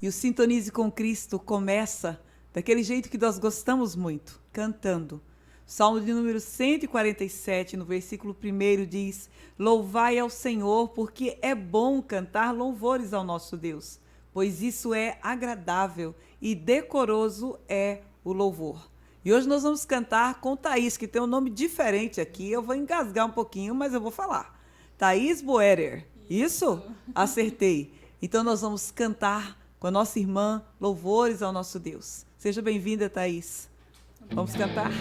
E o Sintonize com Cristo começa daquele jeito que nós gostamos muito, cantando. Salmo de número 147, no versículo 1 diz: Louvai ao Senhor, porque é bom cantar louvores ao nosso Deus, pois isso é agradável e decoroso é o louvor. E hoje nós vamos cantar com Thaís, que tem um nome diferente aqui. Eu vou engasgar um pouquinho, mas eu vou falar. Thaís Boerer. Isso? Acertei. Então nós vamos cantar com a nossa irmã louvores ao nosso Deus. Seja bem-vinda, Thaís. Vamos cantar?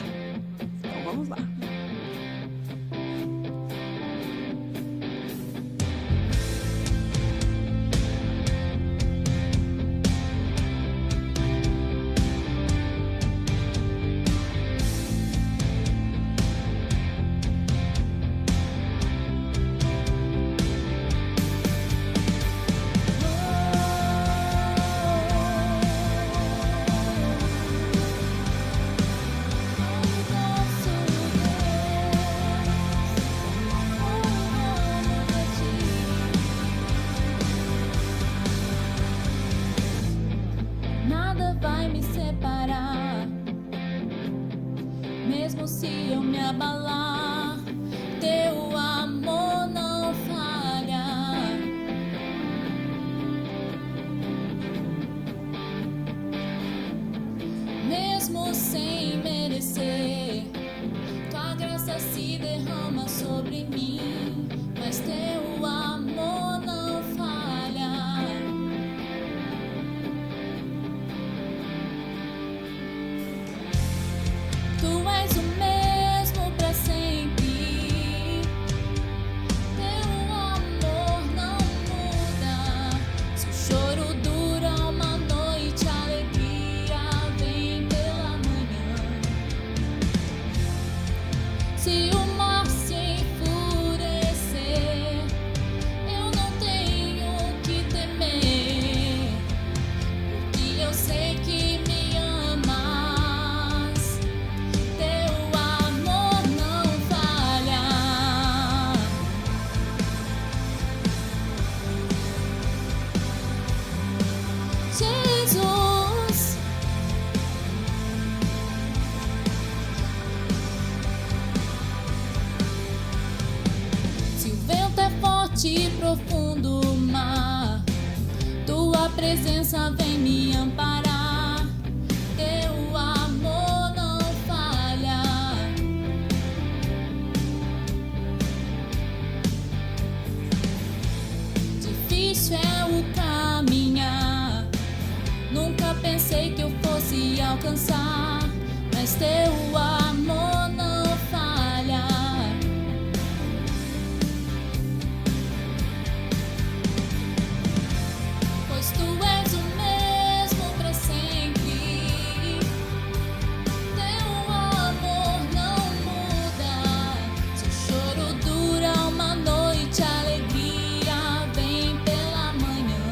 Então vamos lá. Nada vai me separar, mesmo se eu me abalar, teu amor não falha. Mesmo sem merecer, tua graça se derrama sobre mim, mas teu amor não falha. Tu és o mesmo para sempre, teu amor não muda. Se o choro dura uma noite, a alegria vem pela manhã. Se o mar se enfurecer, eu não tenho que temer, porque eu sei que me amas. Teu amor não falha. Jesus, se o vento é forte e profundo o mar, tua presença vem me amparar. Teu amor não falha. Difícil é o caminhar, nunca pensei que eu fosse alcançar, mas teu amor não falha. Pois tu és o mesmo para sempre, teu amor não muda. Se o choro dura uma noite, a alegria vem pela manhã.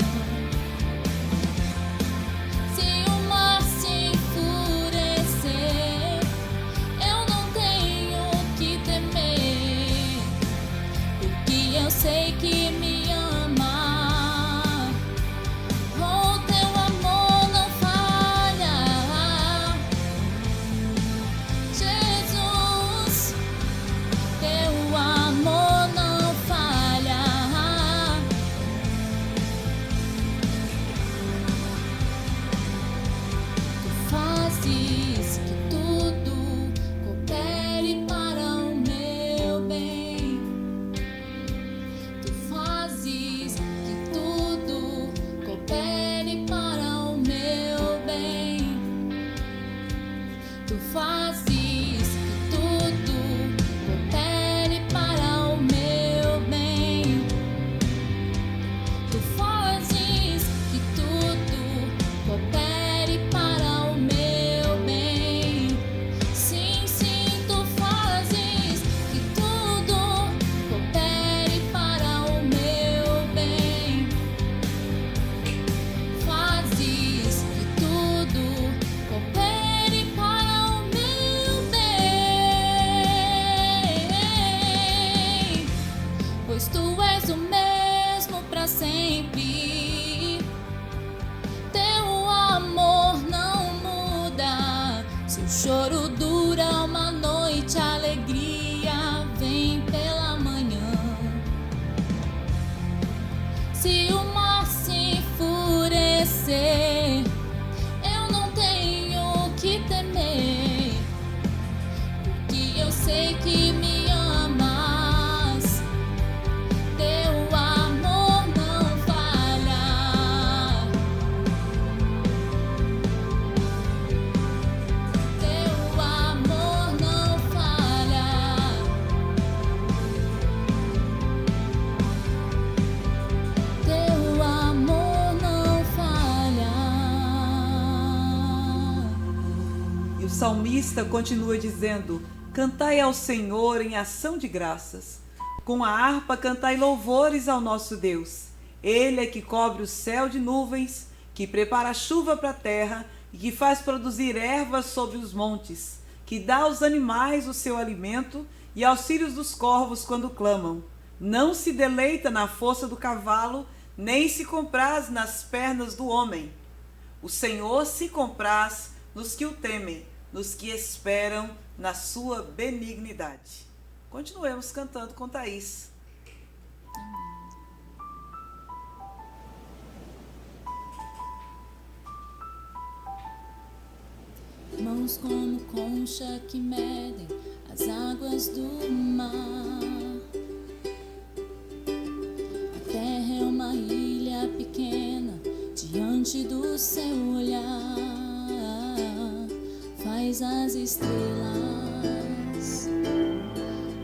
Se o mar se enfurecer, eu não tenho que temer, porque eu sei que me ama. Oh, teu amor não falha. Jesus, teu amor não falha. Tu fazes que tudo coopere para o meu bem. Tu fazes que tudo coopere para o meu bem. Tu fazes que tudo coopere para o meu bem. Tu fazes que tudo coopere para o meu bem. Sim, sim, tu fazes que tudo coopere para o meu bem. Fazes o salmista continua dizendo: cantai ao Senhor em ação de graças. Com a harpa cantai louvores ao nosso Deus. Ele é que cobre o céu de nuvens, que prepara a chuva para a terra e que faz produzir ervas sobre os montes, que dá aos animais o seu alimento e aos filhos dos corvos quando clamam. Não se deleita na força do cavalo, nem se compraz nas pernas do homem. O Senhor se compraz nos que o temem, nos que esperam na sua benignidade. Continuemos cantando com Thaís. Mãos como concha que medem as águas do mar. A terra é uma ilha pequena diante do seu olhar. Faz as estrelas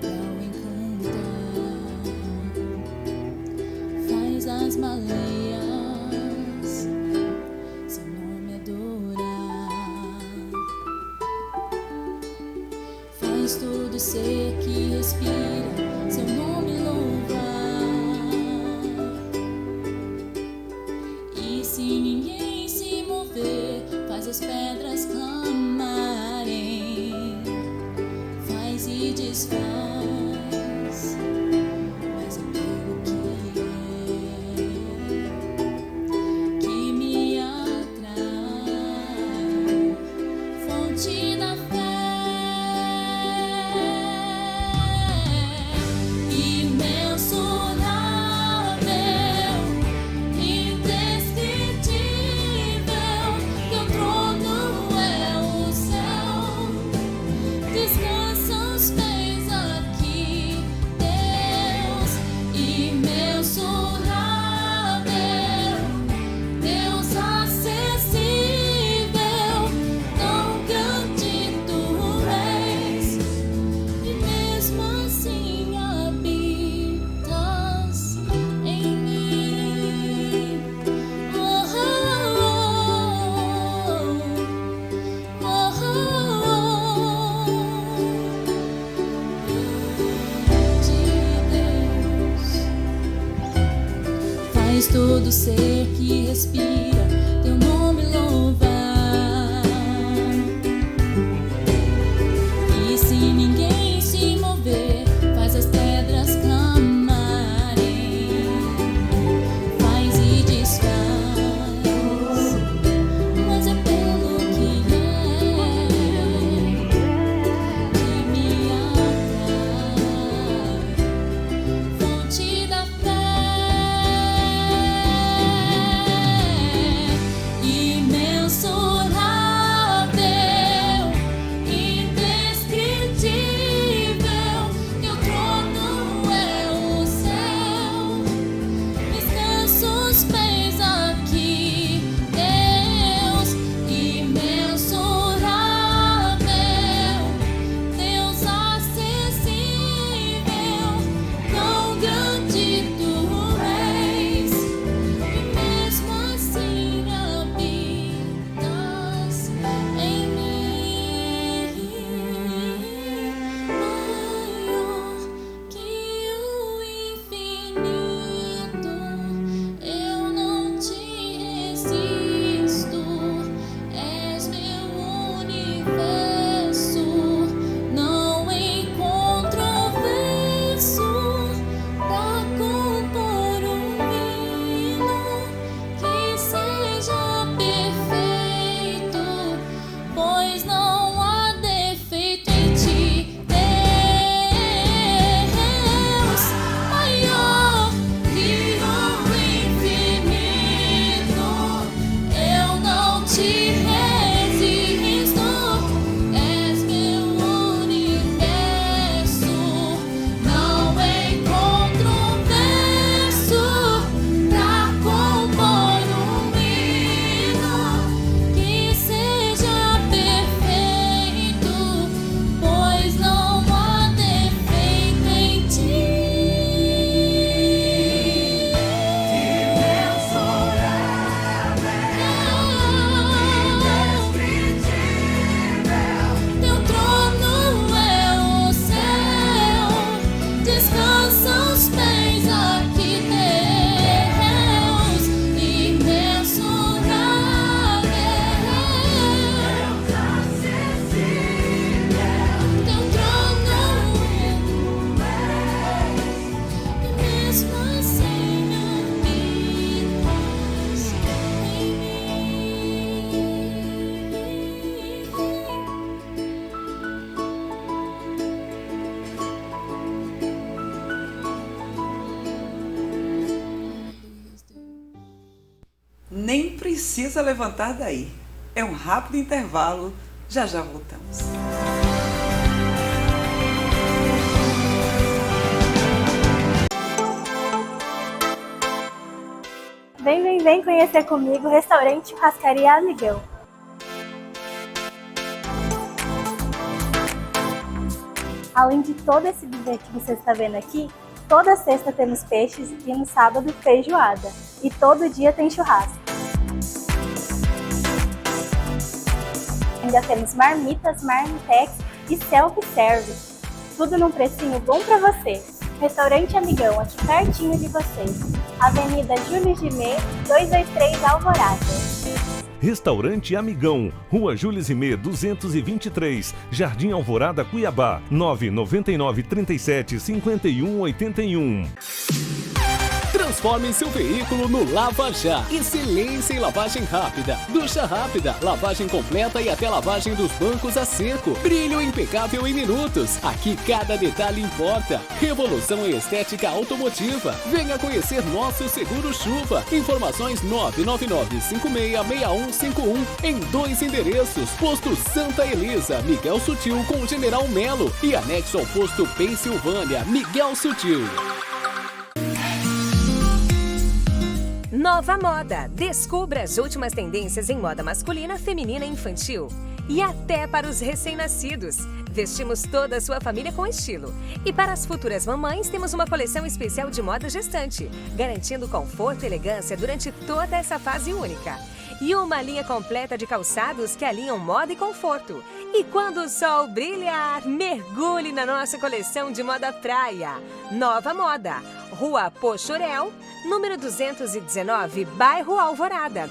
ao encantar, faz as baleias seu nome adorar, faz todo ser que respira seu nome louvar. E se ninguém se mover, faz as pedras clamarem, faz e desfaz, mas é pelo que me atrai, fonte da fé. Faz todo ser que respira teu nome louvar. E se ninguém se mover, faz as pedras clamarem, faz e desfaz, mas é pelo que me atrai, fonte da fé. precisa levantar daí. É um rápido intervalo, já voltamos. Vem conhecer comigo o restaurante Churrascaria Amigão. Além de todo esse buffet que você está vendo aqui, toda sexta temos peixes e no sábado feijoada. E todo dia tem churrasco. Ainda temos marmitas, marmitex e self-service. Tudo num precinho bom para você. Restaurante Amigão, aqui pertinho de vocês. Avenida Júlio Gimê, 223 Alvorada. Restaurante Amigão, Rua Júlio Gimê, 223, Jardim Alvorada, Cuiabá, 999 37 51 81. Transforme seu veículo no Lava Já. Excelência em lavagem rápida. Ducha rápida, lavagem completa e até lavagem dos bancos a seco. Brilho impecável em minutos. Aqui cada detalhe importa. Revolução em estética automotiva. Venha conhecer nosso seguro chuva. Informações 999-566151 em 2 endereços. Posto Santa Elisa, Miguel Sutil com General Melo e anexo ao posto Pensilvânia, Miguel Sutil. Nova Moda. Descubra as últimas tendências em moda masculina, feminina e infantil. E até para os recém-nascidos. Vestimos toda a sua família com estilo. E para as futuras mamães, temos uma coleção especial de moda gestante, garantindo conforto e elegância durante toda essa fase única. E uma linha completa de calçados que alinham moda e conforto. E quando o sol brilhar, mergulhe na nossa coleção de moda praia. Nova Moda. Rua Pochorel, número 219, bairro Alvorada,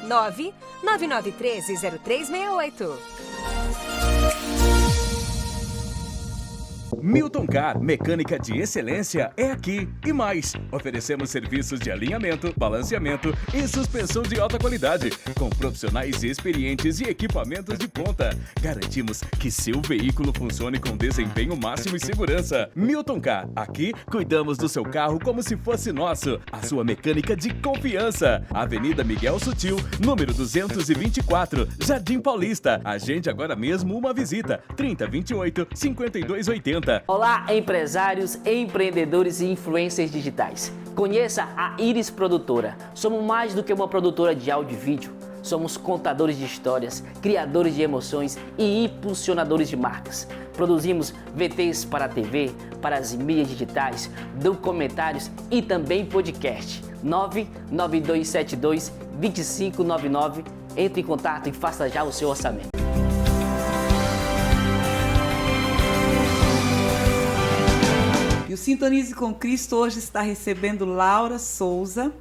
999130368. Milton Car, mecânica de excelência é aqui e mais. Oferecemos serviços de alinhamento, balanceamento e suspensão de alta qualidade, com profissionais experientes e equipamentos de ponta. Garantimos que seu veículo funcione com desempenho máximo e segurança. Milton Car, aqui cuidamos do seu carro como se fosse nosso. A sua mecânica de confiança. Avenida Miguel Sutil, número 224, Jardim Paulista. Agende agora mesmo uma visita. 3028-5280. Olá, empresários, empreendedores e influencers digitais. Conheça a Iris Produtora. Somos mais do que uma produtora de áudio e vídeo. Somos contadores de histórias, criadores de emoções e impulsionadores de marcas. Produzimos VTs para a TV, para as mídias digitais, documentários e também podcast. 99272-2599. Entre em contato e faça já o seu orçamento. E o Sintonize com Cristo hoje está recebendo Laura Souza,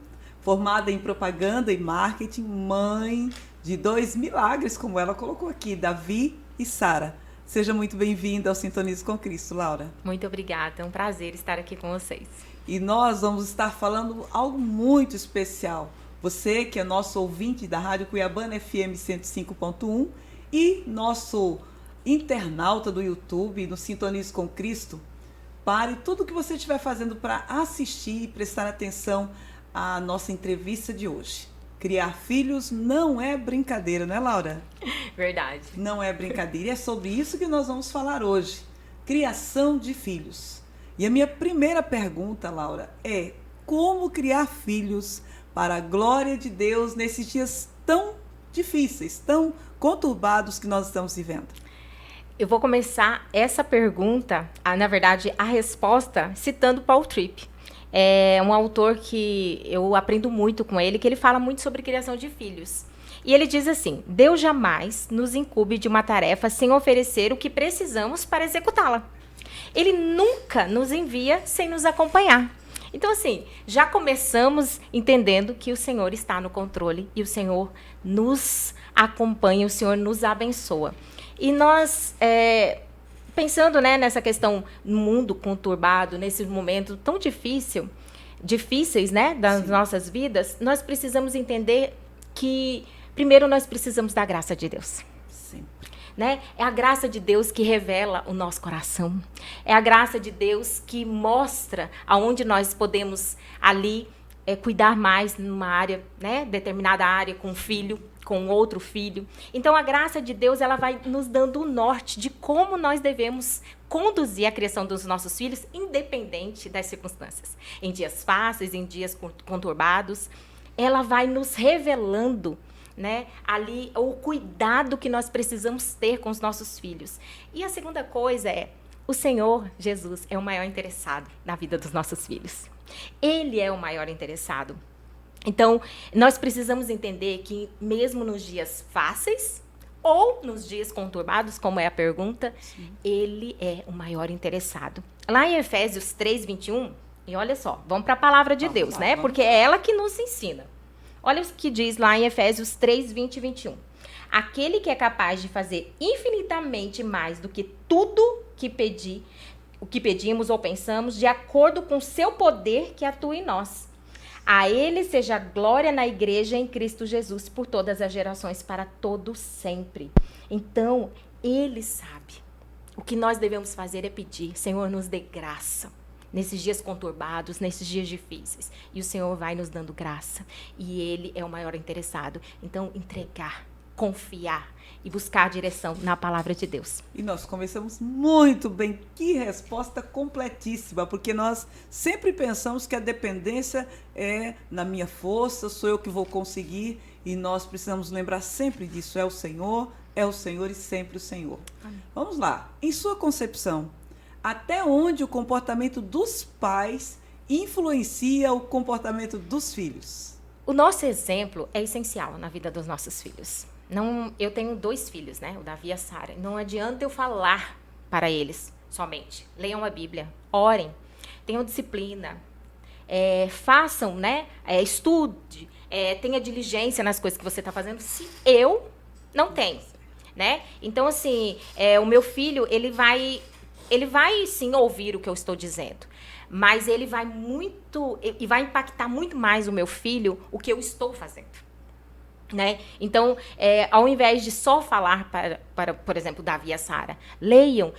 formada em propaganda e marketing, mãe de 2 milagres, como ela colocou aqui, Davi e Sara. Seja muito bem-vinda ao Sintonize com Cristo, Laura. Muito obrigada, é um prazer estar aqui com vocês. E nós vamos estar falando algo muito especial. Você que é nosso ouvinte da Rádio Cuiabana FM 105.1 e nosso internauta do YouTube, no Sintonize com Cristo, pare tudo o que você estiver fazendo para assistir e prestar atenção à nossa entrevista de hoje. Criar filhos não é brincadeira, não é, Laura? Verdade. Não é brincadeira. E é sobre isso que nós vamos falar hoje. Criação de filhos. E a minha primeira pergunta, Laura, é como criar filhos para a glória de Deus nesses dias tão difíceis, tão conturbados que nós estamos vivendo? Eu vou começar essa pergunta, na verdade, a resposta, citando Paul Tripp. É um autor que eu aprendo muito com ele, que ele fala muito sobre criação de filhos. E ele diz assim: Deus jamais nos incumbe de uma tarefa sem oferecer o que precisamos para executá-la. Ele nunca nos envia sem nos acompanhar. Então, assim, já começamos entendendo que o Senhor está no controle e o Senhor nos acompanha, o Senhor nos abençoa. E nós, pensando, né, nessa questão no mundo conturbado, nesse momento tão difíceis, né, das nossas vidas, nós precisamos entender que, primeiro, nós precisamos da graça de Deus. Sempre. Né? É a graça de Deus que revela o nosso coração. É a graça de Deus que mostra aonde nós podemos ali cuidar mais numa área, né, determinada área, com o filho, com outro filho. Então, a graça de Deus, ela vai nos dando o norte de como nós devemos conduzir a criação dos nossos filhos, independente das circunstâncias. Em dias fáceis, em dias conturbados, ela vai nos revelando, né, ali o cuidado que nós precisamos ter com os nossos filhos. E a segunda coisa é, o Senhor Jesus é o maior interessado na vida dos nossos filhos. Ele é o maior interessado. Então, nós precisamos entender que mesmo nos dias fáceis ou nos dias conturbados, como é a pergunta, sim, ele é o maior interessado. Lá em Efésios 3:21, e olha só, vamos para a palavra de Deus, né? Porque é ela que nos ensina. Olha o que diz lá em Efésios 3:20 e 21. Aquele que é capaz de fazer infinitamente mais do que tudo o que pedimos ou pensamos, de acordo com o seu poder que atua em nós. A ele seja glória na igreja em Cristo Jesus por todas as gerações, para todo sempre. Então, ele sabe. O que nós devemos fazer é pedir, Senhor, nos dê graça. Nesses dias conturbados, nesses dias difíceis. E o Senhor vai nos dando graça. E ele é o maior interessado. Então, entregar, confiar e buscar a direção na palavra de Deus. E nós começamos muito bem. Que resposta completíssima, porque nós sempre pensamos que a dependência é na minha força, sou eu que vou conseguir, e nós precisamos lembrar sempre disso. É o Senhor e sempre o Senhor. Amém. Vamos lá. Em sua concepção, até onde o comportamento dos pais influencia o comportamento dos filhos? O nosso exemplo é essencial na vida dos nossos filhos. Eu tenho 2 filhos, né? O Davi e a Sara. Não adianta eu falar para eles somente. Leiam a Bíblia, orem, tenham disciplina, façam, né? Estude, tenha diligência nas coisas que você está fazendo, se eu não tenho, né? Então, assim, o meu filho, ele vai sim ouvir o que eu estou dizendo, mas ele vai impactar muito mais o meu filho o que eu estou fazendo. Né? Então, ao invés de só falar para, por exemplo, Davi e a Sara, leiam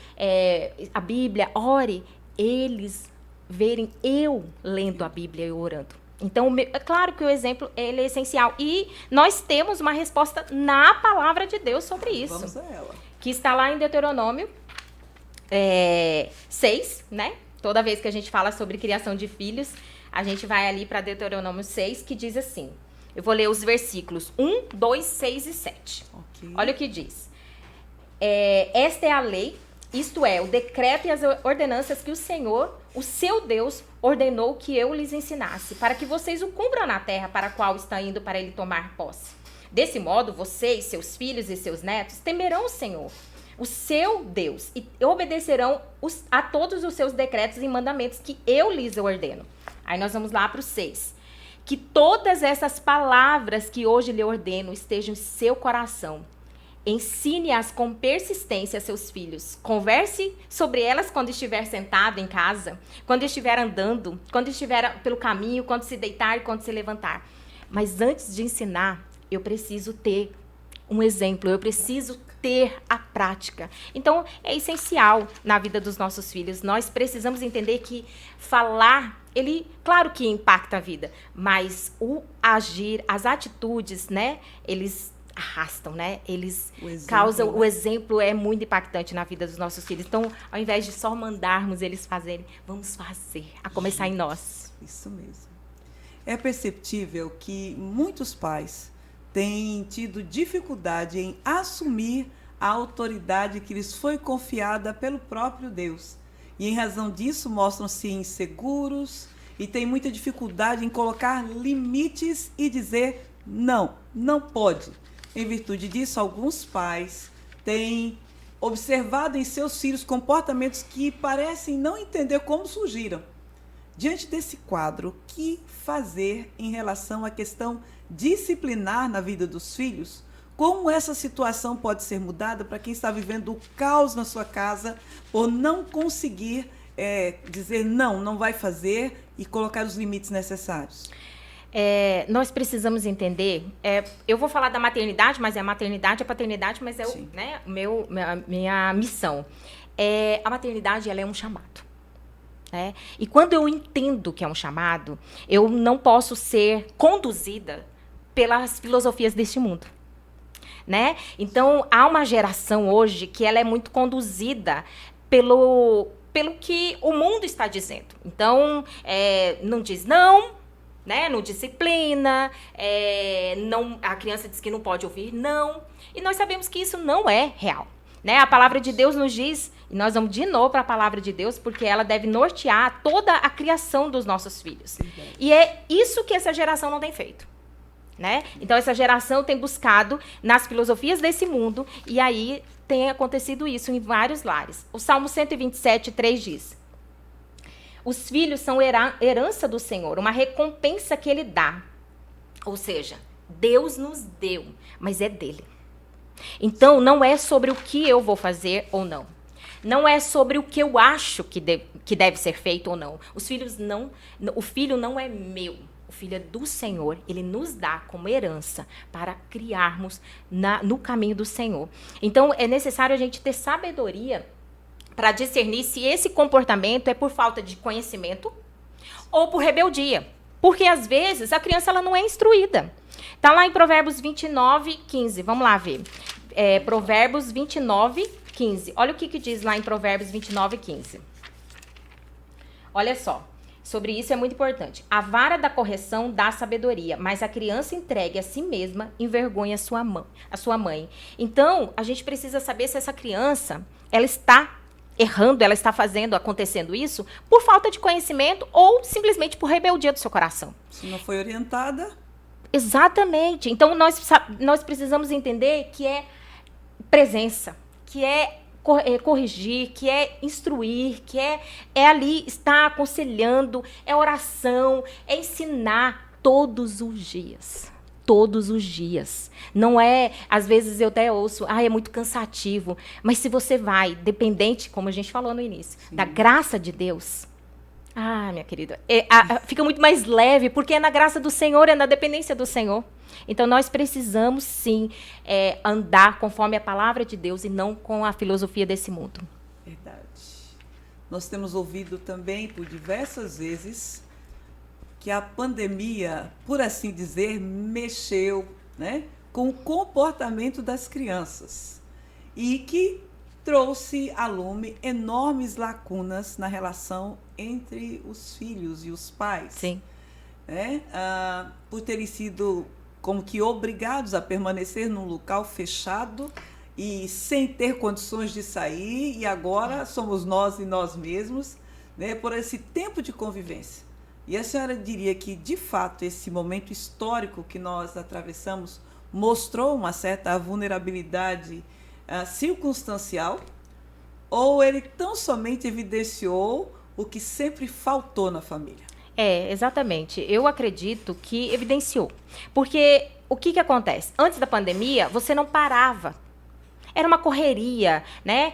a Bíblia, ore, eles verem eu lendo a Bíblia e orando. Então, é claro que o exemplo ele é essencial. E nós temos uma resposta na palavra de Deus sobre isso. Vamos a ela. Que está lá em Deuteronômio 6, né? Toda vez que a gente fala sobre criação de filhos, a gente vai ali para Deuteronômio 6, que diz assim. Eu vou ler os versículos 1, 2, 6 e 7. Okay. Olha o que diz. Esta é a lei, isto é, o decreto e as ordenanças que o Senhor, o seu Deus, ordenou que eu lhes ensinasse, para que vocês o cumpram na terra para a qual está indo para ele tomar posse. Desse modo, vocês, seus filhos e seus netos, temerão o Senhor, o seu Deus, e obedecerão a todos os seus decretos e mandamentos que eu lhes ordeno. Aí nós vamos lá para o 6. Que todas essas palavras que hoje lhe ordeno estejam em seu coração. Ensine-as com persistência a seus filhos. Converse sobre elas quando estiver sentado em casa, quando estiver andando, quando estiver pelo caminho, quando se deitar e quando se levantar. Mas antes de ensinar, eu preciso ter um exemplo, eu preciso ter a prática. Então, é essencial na vida dos nossos filhos. Nós precisamos entender que falar, ele, claro que impacta a vida, mas o agir, as atitudes, né, eles arrastam, né? Eles causam, o exemplo é muito impactante na vida dos nossos filhos. Então, ao invés de só mandarmos eles fazerem, vamos fazer, a começar em nós. Isso mesmo. É perceptível que muitos pais têm tido dificuldade em assumir a autoridade que lhes foi confiada pelo próprio Deus. E, em razão disso, mostram-se inseguros e têm muita dificuldade em colocar limites e dizer não, não pode. Em virtude disso, alguns pais têm observado em seus filhos comportamentos que parecem não entender como surgiram. Diante desse quadro, o que fazer em relação à questão disciplinar na vida dos filhos? Como essa situação pode ser mudada para quem está vivendo o caos na sua casa por não conseguir dizer não vai fazer e colocar os limites necessários? Nós precisamos entender, eu vou falar da maternidade, mas a maternidade, a paternidade, mas é minha missão. A maternidade, ela é um chamado. Né? E quando eu entendo que é um chamado, eu não posso ser conduzida pelas filosofias deste mundo. né? Então, há uma geração hoje que ela é muito conduzida pelo que o mundo está dizendo. Então, não diz não, né? Não disciplina, não, a criança diz que não pode ouvir não. E nós sabemos que isso não é real, né? A palavra de Deus nos diz, e nós vamos de novo para a palavra de Deus, porque ela deve nortear toda a criação dos nossos filhos. E é isso que essa geração não tem feito, né? Então, essa geração tem buscado nas filosofias desse mundo, e aí tem acontecido isso em vários lares. O Salmo 127, 3 diz: os filhos são herança do Senhor, uma recompensa que Ele dá. Ou seja, Deus nos deu, mas é dele. Então, não é sobre o que eu vou fazer ou não. Não é sobre o que eu acho que deve ser feito ou não. Os filhos não. O filho não é meu. O filho é do Senhor. Ele nos dá como herança para criarmos no caminho do Senhor. Então, é necessário a gente ter sabedoria para discernir se esse comportamento é por falta de conhecimento ou por rebeldia. Porque, às vezes, a criança ela não é instruída. Está lá em Provérbios 29, 15. Vamos lá ver. Provérbios 29, 15. Olha o que diz lá em Provérbios 29, 15. Olha só. Sobre isso é muito importante. A vara da correção dá sabedoria, mas a criança entregue a si mesma envergonha a sua mãe. Então, a gente precisa saber se essa criança ela está errando, ela está acontecendo isso por falta de conhecimento ou simplesmente por rebeldia do seu coração. Se não foi orientada. Exatamente. Então, nós precisamos entender que é presença, que é corrigir, que é instruir, que é ali estar aconselhando, é oração, é ensinar todos os dias. Todos os dias. Não é, às vezes eu até ouço, é muito cansativo. Mas se você vai, dependente, como a gente falou no início, da graça de Deus, minha querida, fica muito mais leve, porque é na graça do Senhor, é na dependência do Senhor. Então, nós precisamos, sim, andar conforme a palavra de Deus e não com a filosofia desse mundo. Verdade. Nós temos ouvido também, por diversas vezes, que a pandemia, por assim dizer, mexeu, né, com o comportamento das crianças e que trouxe à lume enormes lacunas na relação entre os filhos e os pais. Sim. Né? Por terem sido como que obrigados a permanecer num local fechado e sem ter condições de sair, e agora somos nós e nós mesmos, né, por esse tempo de convivência. E a senhora diria que, de fato, esse momento histórico que nós atravessamos mostrou uma certa vulnerabilidade circunstancial, ou ele tão somente evidenciou o que sempre faltou na família? Exatamente. Eu acredito que evidenciou. Porque o que acontece? Antes da pandemia, você não parava. Era uma correria, né?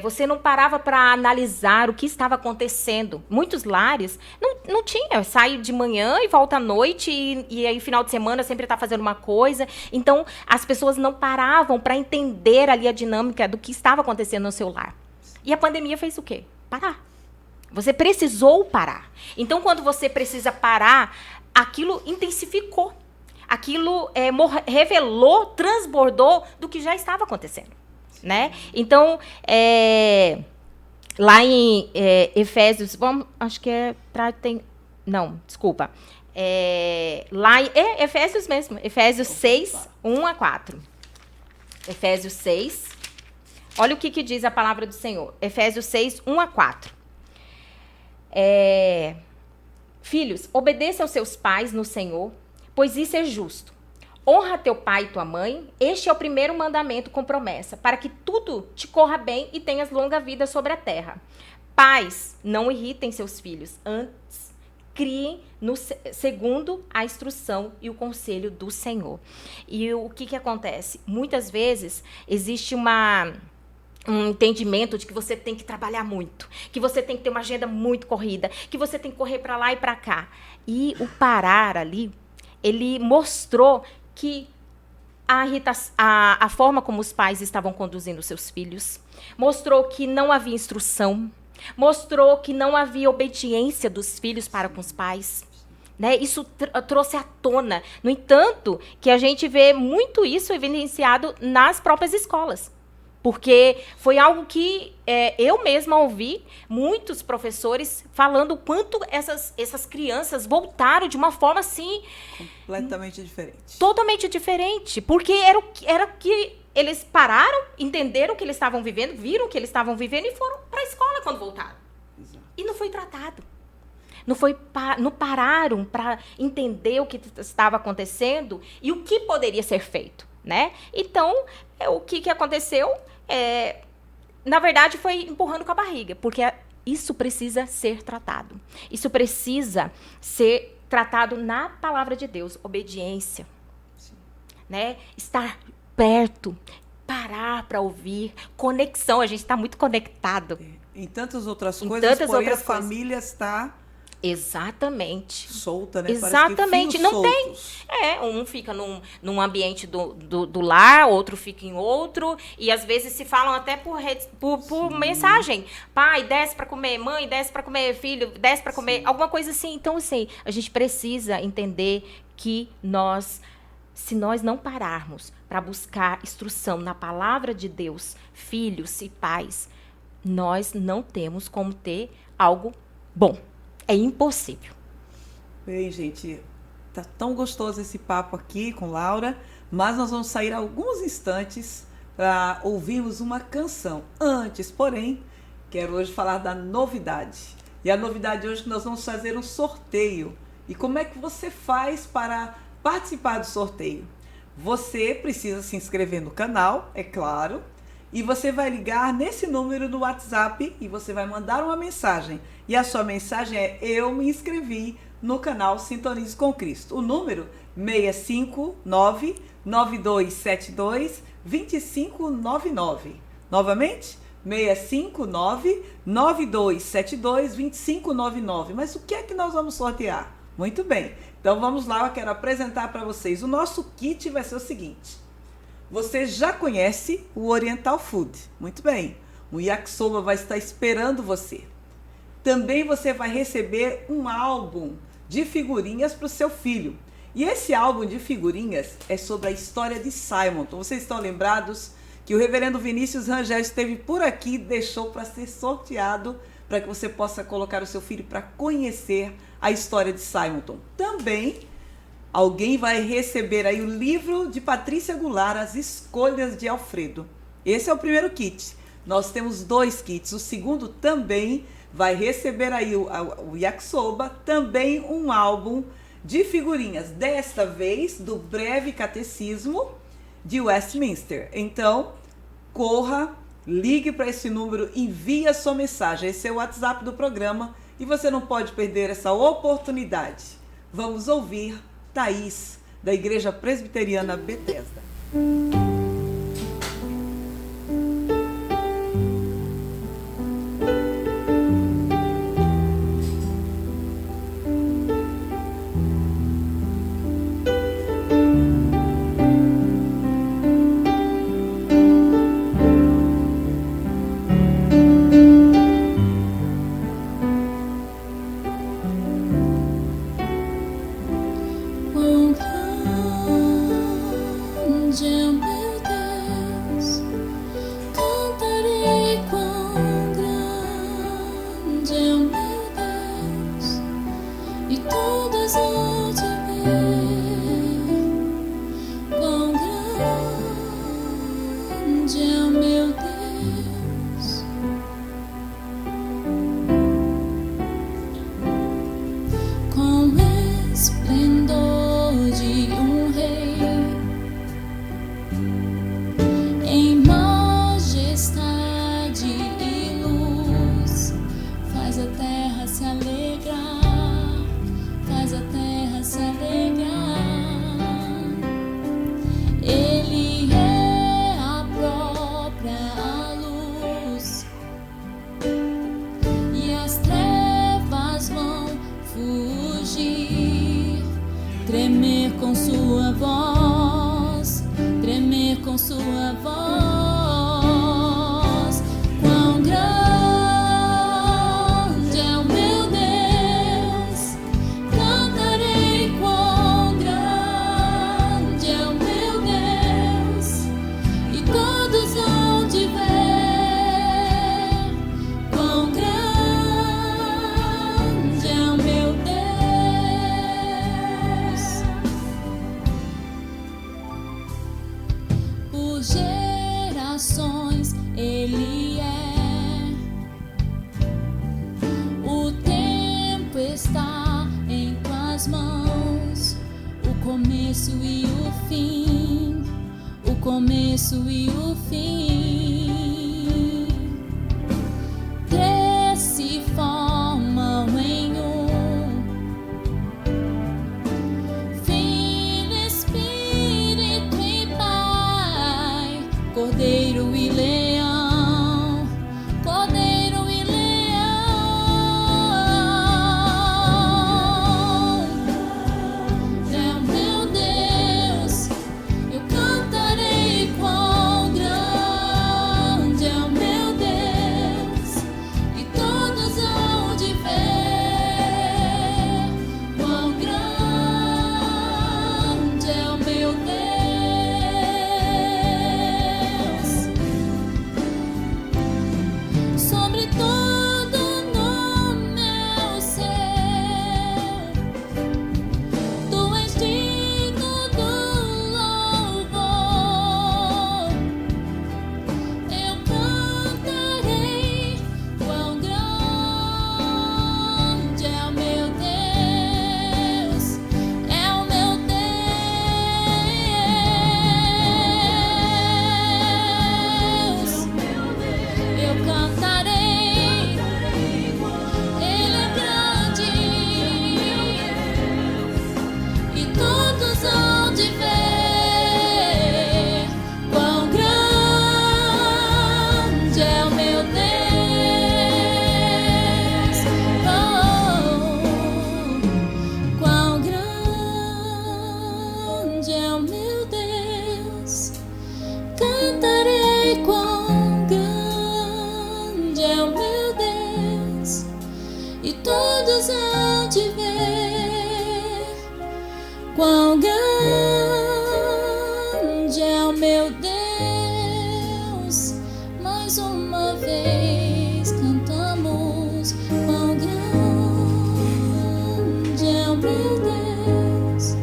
Você não parava para analisar o que estava acontecendo. Muitos lares não tinha. Sai de manhã e volta à noite e aí final de semana sempre está fazendo uma coisa. Então, as pessoas não paravam para entender ali a dinâmica do que estava acontecendo no seu lar. E a pandemia fez o quê? Parar. Você precisou parar. Então, quando você precisa parar, aquilo intensificou. Aquilo revelou, transbordou do que já estava acontecendo, né? Então, lá em Efésios, acho que desculpa. Lá em Efésios mesmo, Efésios 6, 1 a 4. Efésios 6, olha o que diz a palavra do Senhor. Efésios 6, 1 a 4. Filhos, obedeça aos seus pais no Senhor, pois isso é justo. Honra teu pai e tua mãe, este é o primeiro mandamento com promessa, para que tudo te corra bem e tenhas longa vida sobre a terra. Pais, não irritem seus filhos, antes criem segundo a instrução e o conselho do Senhor. E o que acontece? Muitas vezes existe um entendimento de que você tem que trabalhar muito, que você tem que ter uma agenda muito corrida, que você tem que correr para lá e para cá. E o parar ali, ele mostrou que a forma como os pais estavam conduzindo seus filhos, mostrou que não havia instrução, mostrou que não havia obediência dos filhos para com os pais. Né? Isso trouxe à tona. No entanto, que a gente vê muito isso evidenciado nas próprias escolas. Porque foi algo que eu mesma ouvi muitos professores falando o quanto essas crianças voltaram de uma forma assim... completamente diferente. Totalmente diferente. Porque era o que eles pararam, entenderam o que eles estavam vivendo, viram o que eles estavam vivendo e foram para a escola quando voltaram. Exato. E não foi tratado. Não pararam para entender o que estava acontecendo e o que poderia ser feito. Né? Então, o que aconteceu... na verdade, foi empurrando com a barriga, porque isso precisa ser tratado. Isso precisa ser tratado na palavra de Deus, obediência. Né? Estar perto, parar para ouvir, conexão. A gente está muito conectado. Em tantas outras coisas, porém a família está... Exatamente. Solta, né? Exatamente. Não soltos. Um fica num ambiente do lar, outro fica em outro, e às vezes se falam até por mensagem. Pai, desce para comer, mãe, desce para comer, filho, desce para comer, alguma coisa assim. Então, assim, a gente precisa entender que se nós não pararmos para buscar instrução na palavra de Deus, filhos e pais, nós não temos como ter algo bom. É impossível. Bem, gente, tá tão gostoso esse papo aqui com Laura, mas nós vamos sair alguns instantes para ouvirmos uma canção. Antes, porém, quero hoje falar da novidade. E a novidade hoje é que nós vamos fazer um sorteio. E como é que você faz para participar do sorteio? Você precisa se inscrever no canal, é claro, e você vai ligar nesse número no WhatsApp e você vai mandar uma mensagem. E a sua mensagem é: eu me inscrevi no canal Sintonize com Cristo. O número 659-9272-2599. Novamente, 659-9272-2599. Mas o que é que nós vamos sortear? Muito bem, então vamos lá, eu quero apresentar para vocês. O nosso kit vai ser o seguinte. Você já conhece o Oriental Food. Muito bem. O yakisoba vai estar esperando você. Também você vai receber um álbum de figurinhas para o seu filho. E esse álbum de figurinhas é sobre a história de Simonton. Vocês estão lembrados que o reverendo Vinícius Rangel esteve por aqui e deixou para ser sorteado para que você possa colocar o seu filho para conhecer a história de Simonton. Também... alguém vai receber aí o livro de Patrícia Goulart, As Escolhas de Alfredo. Esse é o primeiro kit. Nós temos 2 kits. O segundo também vai receber aí o yakisoba, também um álbum de figurinhas, desta vez do Breve Catecismo de Westminster. Então, corra, ligue para esse número, envie a sua mensagem. Esse é o WhatsApp do programa e você não pode perder essa oportunidade. Vamos ouvir Thaís, da Igreja Presbiteriana Bethesda. Ele é a prova. Ele é. O tempo está em tuas mãos, o começo e o fim, o começo e o fim. Três se formam em um: Filho, Espírito e Pai, Cordeiro e Leão, Cordeiro e Leão. É o meu Deus, eu cantarei quão grande é o meu Deus, e todos hão de ver quão grande é o meu Deus. Sobre todo nome é o seu, tu és digno do louvor. Eu cantarei quão grande é o meu Deus, é o meu Deus. Eu cantarei, Ele é grande, e todos hão de ver quão grande é o meu Deus. Oh, quão grande é o meu Deus. Cantarei quão grande é o meu Deus, e todos hão de ver quão grande é o meu Deus. Mais uma vez cantamos: quão grande é o meu Deus.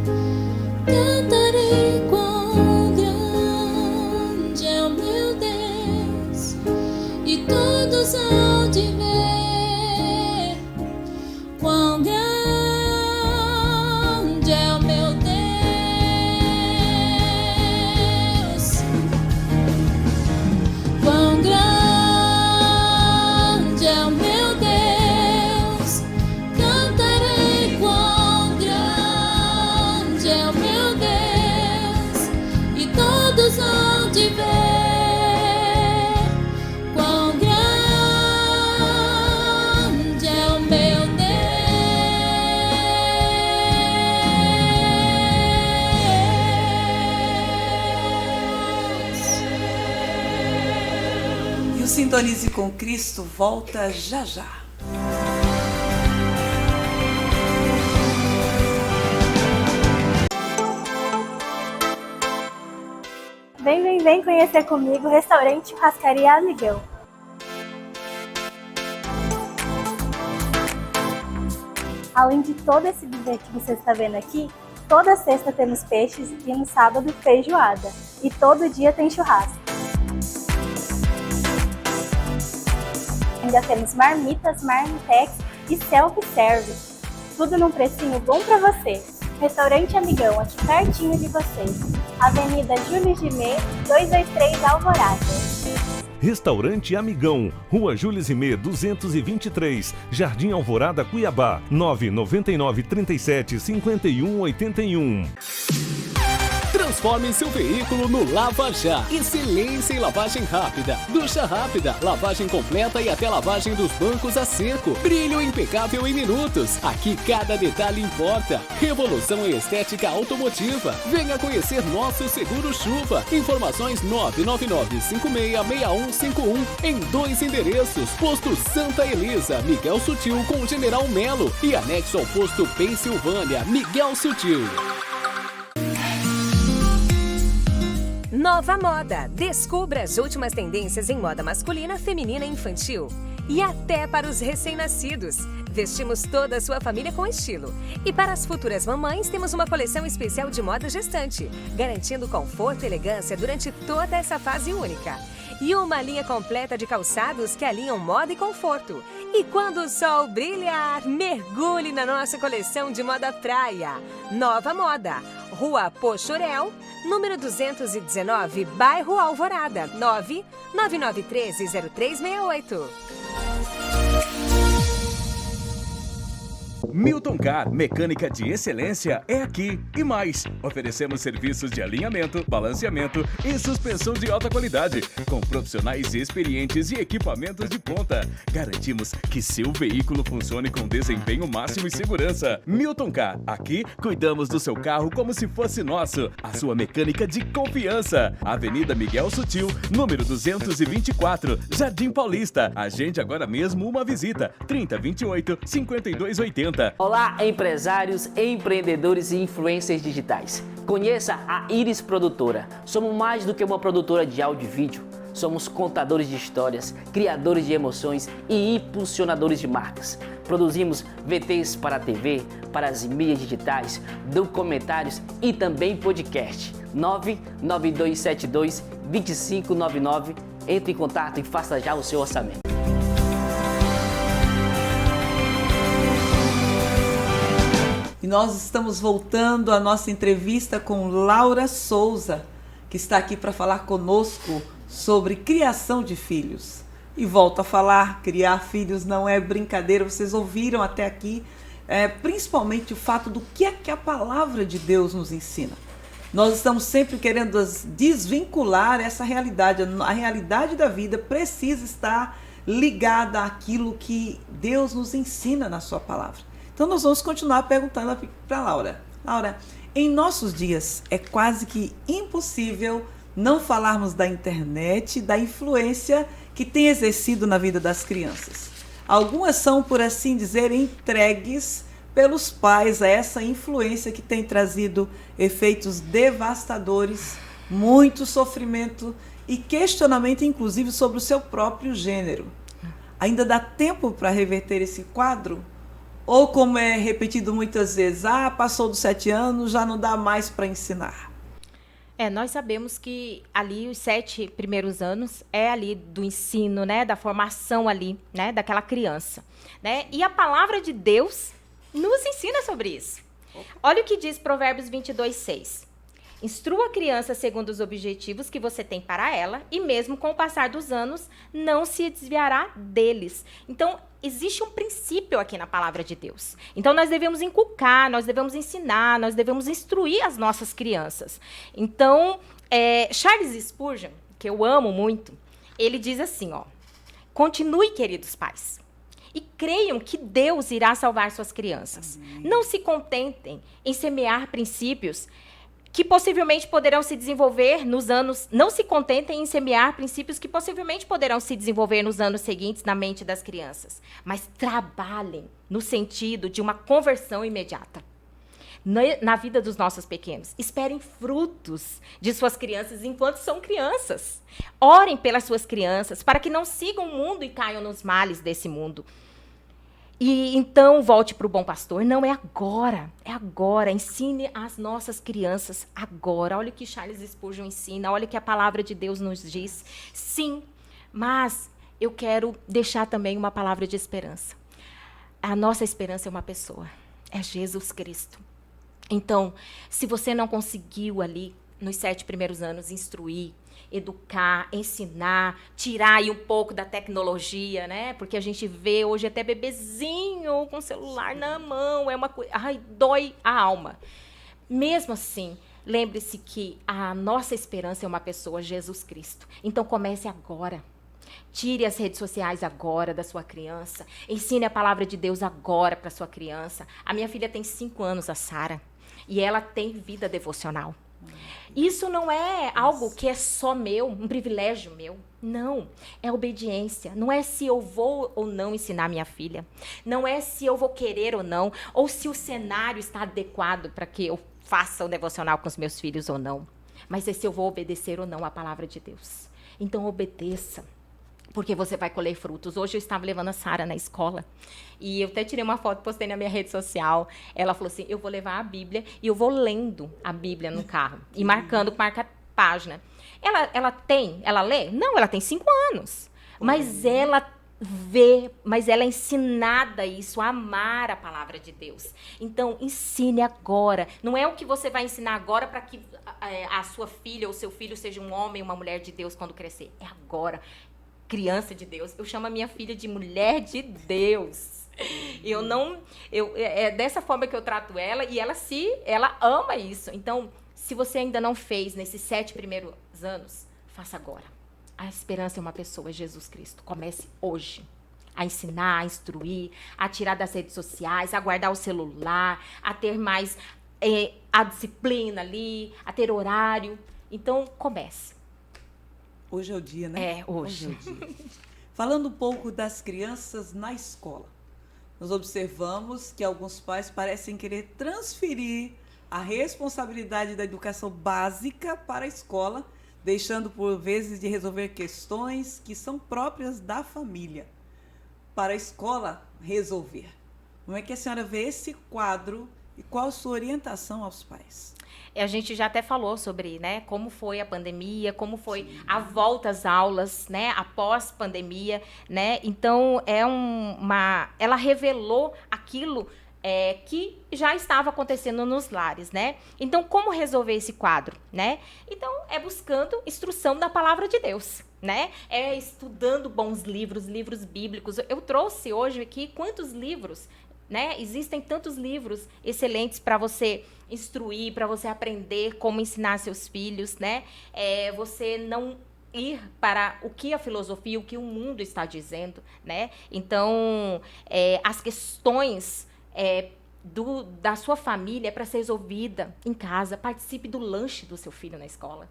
Cantarei quão grande é o meu Deus, e todos hão de ver quão grande é o meu Deus. Quão grande é o meu Deus. Cantarei quão grande é o meu Deus, e todos hão de ver quão grande é o meu Deus. E o Sintonize com Cristo volta já já. Vem conhecer comigo o restaurante Churrascaria Amigão. Além de todo esse buffet que você está vendo aqui, toda sexta temos peixes e no sábado feijoada. E todo dia tem churrasco. Ainda temos marmitas, marmitex e self-service. Tudo num precinho bom para você. Restaurante Amigão, aqui pertinho de vocês. Avenida Júlio Gimê, 223 Alvorada. Restaurante Amigão, Rua Júlio Zimê 223, Jardim Alvorada, Cuiabá, 999 37 51 81. Transforme seu veículo no Lava Já. Excelência em lavagem rápida. Ducha rápida, lavagem completa e até lavagem dos bancos a seco. Brilho impecável em minutos. Aqui cada detalhe importa. Revolução em estética automotiva. Venha conhecer nosso seguro chuva. Informações 999-566151 em 2 endereços. Posto Santa Elisa, Miguel Sutil com General Melo e anexo ao posto Pensilvânia, Miguel Sutil. Nova Moda. Descubra as últimas tendências em moda masculina, feminina e infantil. E até para os recém-nascidos. Vestimos toda a sua família com estilo. E para as futuras mamães, temos uma coleção especial de moda gestante, garantindo conforto e elegância durante toda essa fase única. e uma linha completa de calçados que alinham moda e conforto. E quando o sol brilhar, mergulhe na nossa coleção de moda praia. Nova Moda, Rua Pochorel, número 219, bairro Alvorada, 999130368. Milton Car, mecânica de excelência é aqui e mais. Oferecemos serviços de alinhamento, balanceamento e suspensão de alta qualidade, com profissionais experientes e equipamentos de ponta. Garantimos que seu veículo funcione com desempenho máximo e segurança. Milton Car, aqui cuidamos do seu carro como se fosse nosso. A sua mecânica de confiança. Avenida Miguel Sutil, número 224, Jardim Paulista. Agende agora mesmo uma visita. 3028-5280. Olá, empresários, empreendedores e influencers digitais. Conheça a Iris Produtora. Somos mais do que uma produtora de áudio e vídeo. Somos contadores de histórias, criadores de emoções e impulsionadores de marcas. Produzimos VTs para a TV, para as mídias digitais, documentários e também podcast. 99272-2599. Entre em contato e faça já o seu orçamento. E nós estamos voltando à nossa entrevista com Laura Souza, que está aqui para falar conosco sobre criação de filhos. E volto a falar, criar filhos não é brincadeira, vocês ouviram até aqui, principalmente o fato do que é que a palavra de Deus nos ensina. Nós estamos sempre querendo desvincular essa realidade. A realidade da vida precisa estar ligada àquilo que Deus nos ensina na sua palavra. Então nós vamos continuar perguntando para a Laura. Laura, em nossos dias é quase que impossível não falarmos da internet, da influência que tem exercido na vida das crianças. Algumas são, por assim dizer, entregues pelos pais a essa influência que tem trazido efeitos devastadores, muito sofrimento e questionamento, inclusive, sobre o seu próprio gênero. Ainda dá tempo para reverter esse quadro? Ou, como é repetido muitas vezes, passou dos 7 anos, já não dá mais para ensinar? Nós sabemos que ali os 7 primeiros anos é ali do ensino, né, da formação ali, né, daquela criança, né? E a palavra de Deus nos ensina sobre isso. Olha o que diz Provérbios 22:6. Instrua a criança segundo os objetivos que você tem para ela e mesmo com o passar dos anos não se desviará deles. Então, existe um princípio aqui na palavra de Deus. Então, nós devemos inculcar, nós devemos ensinar, nós devemos instruir as nossas crianças. Então, Charles Spurgeon, que eu amo muito, ele diz assim, continue, queridos pais, e creiam que Deus irá salvar suas crianças. Amém. Não se contentem em semear princípios que possivelmente poderão se desenvolver nos anos... Não se contentem em semear princípios que possivelmente poderão se desenvolver nos anos seguintes na mente das crianças, mas trabalhem no sentido de uma conversão imediata na vida dos nossos pequenos. Esperem frutos de suas crianças enquanto são crianças. Orem pelas suas crianças para que não sigam o mundo e caiam nos males desse mundo. E então volte para o bom pastor. Não, é agora, é agora. Ensine as nossas crianças agora. Olha o que Charles Spurgeon ensina, olha o que a palavra de Deus nos diz. Sim, mas eu quero deixar também uma palavra de esperança. A nossa esperança é uma pessoa, é Jesus Cristo. Então, se você não conseguiu ali, nos 7 primeiros anos, instruir, educar, ensinar, tirar aí um pouco da tecnologia, né? Porque a gente vê hoje até bebezinho com celular na mão, é uma coisa, dói a alma. Mesmo assim, lembre-se que a nossa esperança é uma pessoa, Jesus Cristo. Então comece agora. Tire as redes sociais agora da sua criança. Ensine a palavra de Deus agora para sua criança. A minha filha tem 5 anos, a Sara, e ela tem vida devocional. Isso não é algo que é só meu, um privilégio meu. Não, é obediência. Não é se eu vou ou não ensinar minha filha. Não é se eu vou querer ou não, ou se o cenário está adequado para que eu faça o devocional com os meus filhos ou não. Mas é se eu vou obedecer ou não à palavra de Deus. Então obedeça, porque você vai colher frutos. Hoje eu estava levando a Sara na escola e eu até tirei uma foto e postei na minha rede social. Ela falou assim, eu vou levar a Bíblia e eu vou lendo a Bíblia no carro e marcando com marca-página. Ela lê? Não, ela tem 5 anos. Mas ela vê, mas ela é ensinada isso, a amar a palavra de Deus. Então, ensine agora. Não é o que você vai ensinar agora para que a sua filha ou seu filho seja um homem, uma mulher de Deus quando crescer. É agora. Criança de Deus. Eu chamo a minha filha de mulher de Deus. É dessa forma que eu trato ela e ela ama isso. Então, se você ainda não fez nesses 7 primeiros anos, faça agora. A esperança é uma pessoa, é Jesus Cristo. Comece hoje a ensinar, a instruir, a tirar das redes sociais, a guardar o celular, a ter mais a disciplina ali, a ter horário. Então, comece. Hoje é o dia, né? Hoje. É o dia. Falando um pouco das crianças na escola, nós observamos que alguns pais parecem querer transferir a responsabilidade da educação básica para a escola, deixando por vezes de resolver questões que são próprias da família, para a escola resolver. Como é que a senhora vê esse quadro e qual a sua orientação aos pais? A gente já até falou sobre, né, como foi a pandemia, como foi a volta às aulas, né, após pandemia, né? Então ela revelou aquilo que já estava acontecendo nos lares, né? Então, como resolver esse quadro, né? Então, é buscando instrução da palavra de Deus, né? É estudando bons livros bíblicos. Eu trouxe hoje aqui quantos livros, né? Existem tantos livros excelentes para você instruir, para você aprender como ensinar seus filhos, né? Você não ir para o que a filosofia, o que o mundo está dizendo, né? Então, as questões da sua família é para ser resolvida em casa. Participe do lanche do seu filho na escola.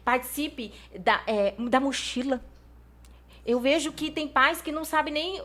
Participe da mochila. Eu vejo que tem pais que não sabem nem,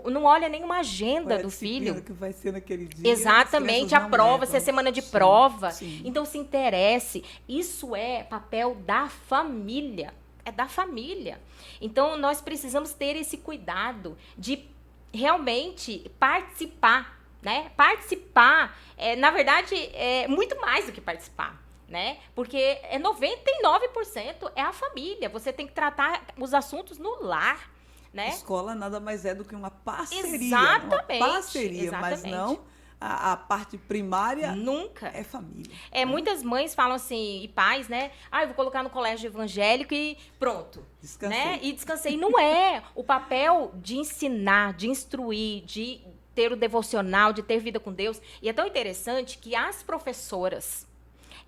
não olha nem uma agenda do filho. Que vai ser naquele dia. Exatamente, a prova, se é semana de prova. Sim. Então, se interesse. Isso é papel da família. É da família. Então, nós precisamos ter esse cuidado de realmente participar. Né? Participar, na verdade, é muito mais do que participar, né? Porque 99% é a família. Você tem que tratar os assuntos no lar, né? Escola nada mais é do que uma parceria. Exatamente. Uma parceria, exatamente. Mas não a parte primária. Nunca. É família. Muitas mães falam assim, e pais, né? Eu vou colocar no colégio evangélico e pronto. Descansei. Né? E descansei. Não é. O papel de ensinar, de instruir, de ter o devocional, de ter vida com Deus. E é tão interessante que as professoras,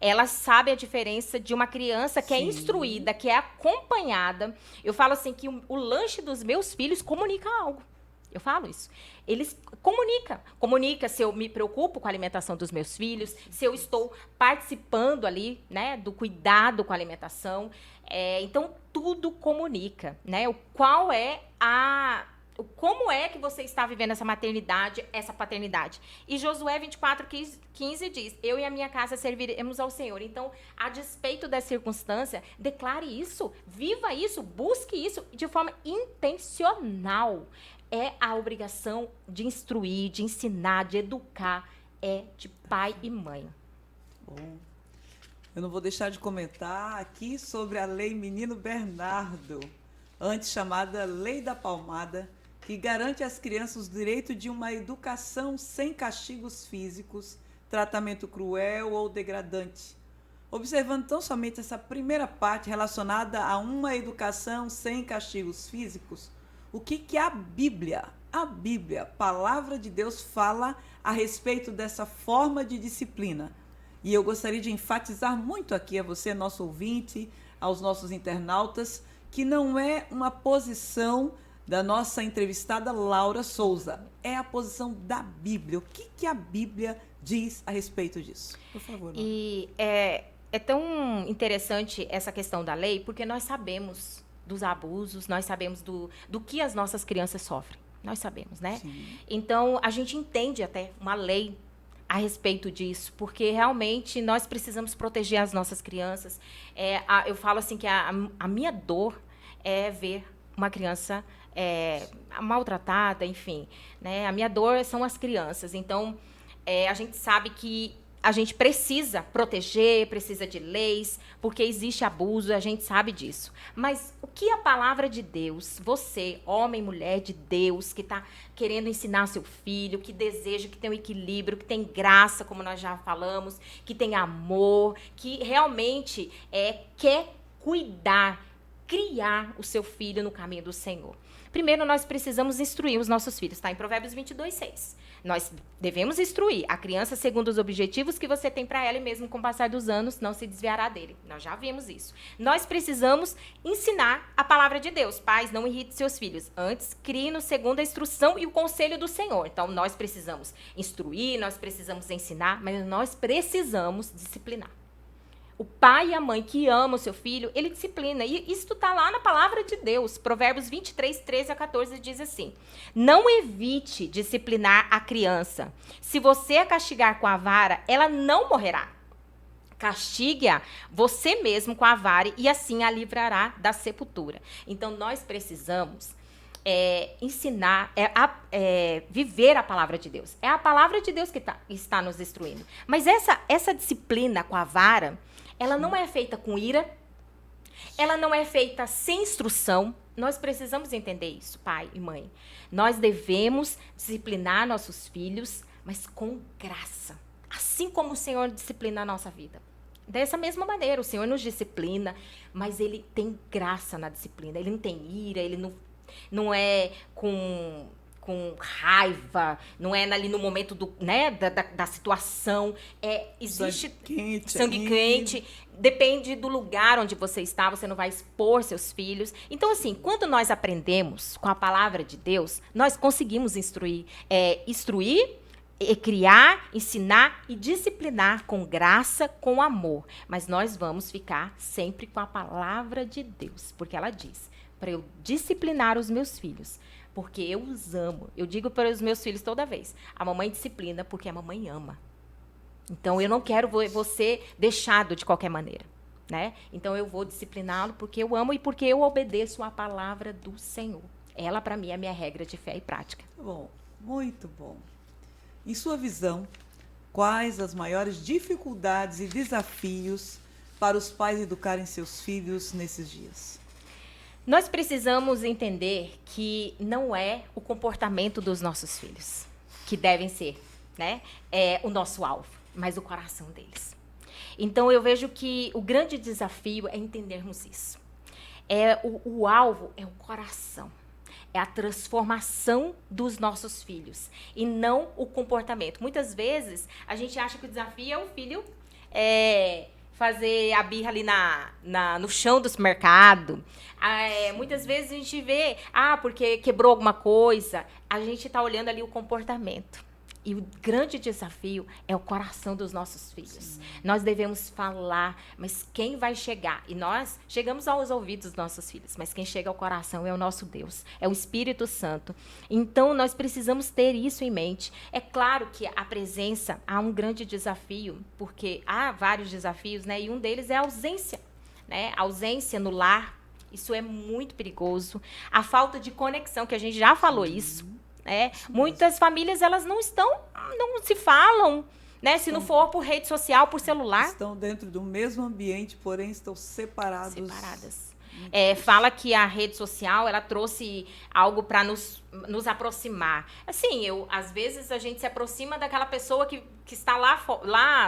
elas sabem a diferença de uma criança que é instruída, que é acompanhada. Eu falo assim que o lanche dos meus filhos comunica algo. Eu falo isso. Eles comunicam. Comunica se eu me preocupo com a alimentação dos meus filhos, se eu estou participando ali, né, do cuidado com a alimentação. Então, tudo comunica, né? Como é que você está vivendo essa maternidade, essa paternidade? E Josué 24:15 diz, eu e a minha casa serviremos ao Senhor. Então, a despeito da circunstância, declare isso, viva isso, busque isso de forma intencional. É a obrigação de instruir, de ensinar, de educar, de pai e mãe. Bom, eu não vou deixar de comentar aqui sobre a Lei Menino Bernardo, antes chamada Lei da Palmada, que garante às crianças o direito de uma educação sem castigos físicos, tratamento cruel ou degradante. Observando tão somente essa primeira parte relacionada a uma educação sem castigos físicos, o que a Bíblia, Palavra de Deus, fala a respeito dessa forma de disciplina? E eu gostaria de enfatizar muito aqui a você, nosso ouvinte, aos nossos internautas, que não é uma posição da nossa entrevistada Laura Souza. É a posição da Bíblia. O que a Bíblia diz a respeito disso? Por favor. Laura. E é tão interessante essa questão da lei, porque nós sabemos dos abusos, nós sabemos do que as nossas crianças sofrem. Nós sabemos, né? Sim. Então, a gente entende até uma lei a respeito disso, porque realmente nós precisamos proteger as nossas crianças. Eu falo assim que a minha dor é ver uma criança maltratada, enfim, né? A minha dor são as crianças. Então, a gente sabe que a gente precisa proteger, precisa de leis, porque existe abuso, a gente sabe disso. Mas o que a palavra de Deus, você, homem, mulher de Deus, que está querendo ensinar seu filho, que deseja, que tem um equilíbrio, que tem graça, como nós já falamos, que tem amor, que realmente quer cuidar, criar o seu filho no caminho do Senhor. Primeiro, nós precisamos instruir os nossos filhos, está em Provérbios 22:6. Nós devemos instruir a criança segundo os objetivos que você tem para ela e mesmo com o passar dos anos não se desviará dele. Nós já vimos isso. Nós precisamos ensinar a palavra de Deus. Pais, não irrite seus filhos. Antes, crie-nos segundo a instrução e o conselho do Senhor. Então, nós precisamos instruir, nós precisamos ensinar, mas nós precisamos disciplinar. O pai e a mãe que ama o seu filho, ele disciplina. E isso está lá na palavra de Deus. Provérbios 23:13-14 diz assim: não evite disciplinar a criança. Se você a castigar com a vara, ela não morrerá. Castigue-a você mesmo com a vara e assim a livrará da sepultura. Então, nós precisamos ensinar, viver a palavra de Deus. É a palavra de Deus que está nos instruindo. Mas essa disciplina com a vara, ela não é feita com ira, ela não é feita sem instrução. Nós precisamos entender isso, pai e mãe. Nós devemos disciplinar nossos filhos, mas com graça. Assim como o Senhor disciplina a nossa vida. Dessa mesma maneira, o Senhor nos disciplina, mas Ele tem graça na disciplina. Ele não tem ira, Ele não é com raiva, não é ali no momento da situação. Existe sangue quente. Depende do lugar onde você está, você não vai expor seus filhos. Então, assim, quando nós aprendemos com a palavra de Deus, nós conseguimos instruir, criar, ensinar e disciplinar com graça, com amor. Mas nós vamos ficar sempre com a palavra de Deus, porque ela diz, para eu disciplinar os meus filhos, porque eu os amo. Eu digo para os meus filhos toda vez, a mamãe disciplina porque a mamãe ama. Então, eu não quero você deixado de qualquer maneira, né? Então, eu vou discipliná-lo porque eu amo e porque eu obedeço a palavra do Senhor. Ela, para mim, é a minha regra de fé e prática. Bom, muito bom. Em sua visão, quais as maiores dificuldades e desafios para os pais educarem seus filhos nesses dias? Nós precisamos entender que não é o comportamento dos nossos filhos que devem ser, né, o nosso alvo, mas o coração deles. Então, eu vejo que o grande desafio é entendermos isso. O alvo é o coração, é a transformação dos nossos filhos e não o comportamento. Muitas vezes, a gente acha que o desafio é o filho fazer a birra ali no chão do supermercado. Muitas vezes a gente vê, porque quebrou alguma coisa. A gente está olhando ali o comportamento. E o grande desafio é o coração dos nossos filhos. Sim. Nós devemos falar, mas quem vai chegar? E nós chegamos aos ouvidos dos nossos filhos, mas quem chega ao coração é o nosso Deus, é o Espírito Santo. Então, nós precisamos ter isso em mente. É claro que a presença há um grande desafio, porque há vários desafios, né? E um deles é a ausência, né? A ausência no lar, isso é muito perigoso. A falta de conexão, que a gente já falou isso. Muitas famílias, elas não se falam, né? Se não for por rede social, por celular. Estão dentro do mesmo ambiente, porém estão separadas. Fala que a rede social, ela trouxe algo para nos aproximar. Assim, às vezes a gente se aproxima daquela pessoa que está lá,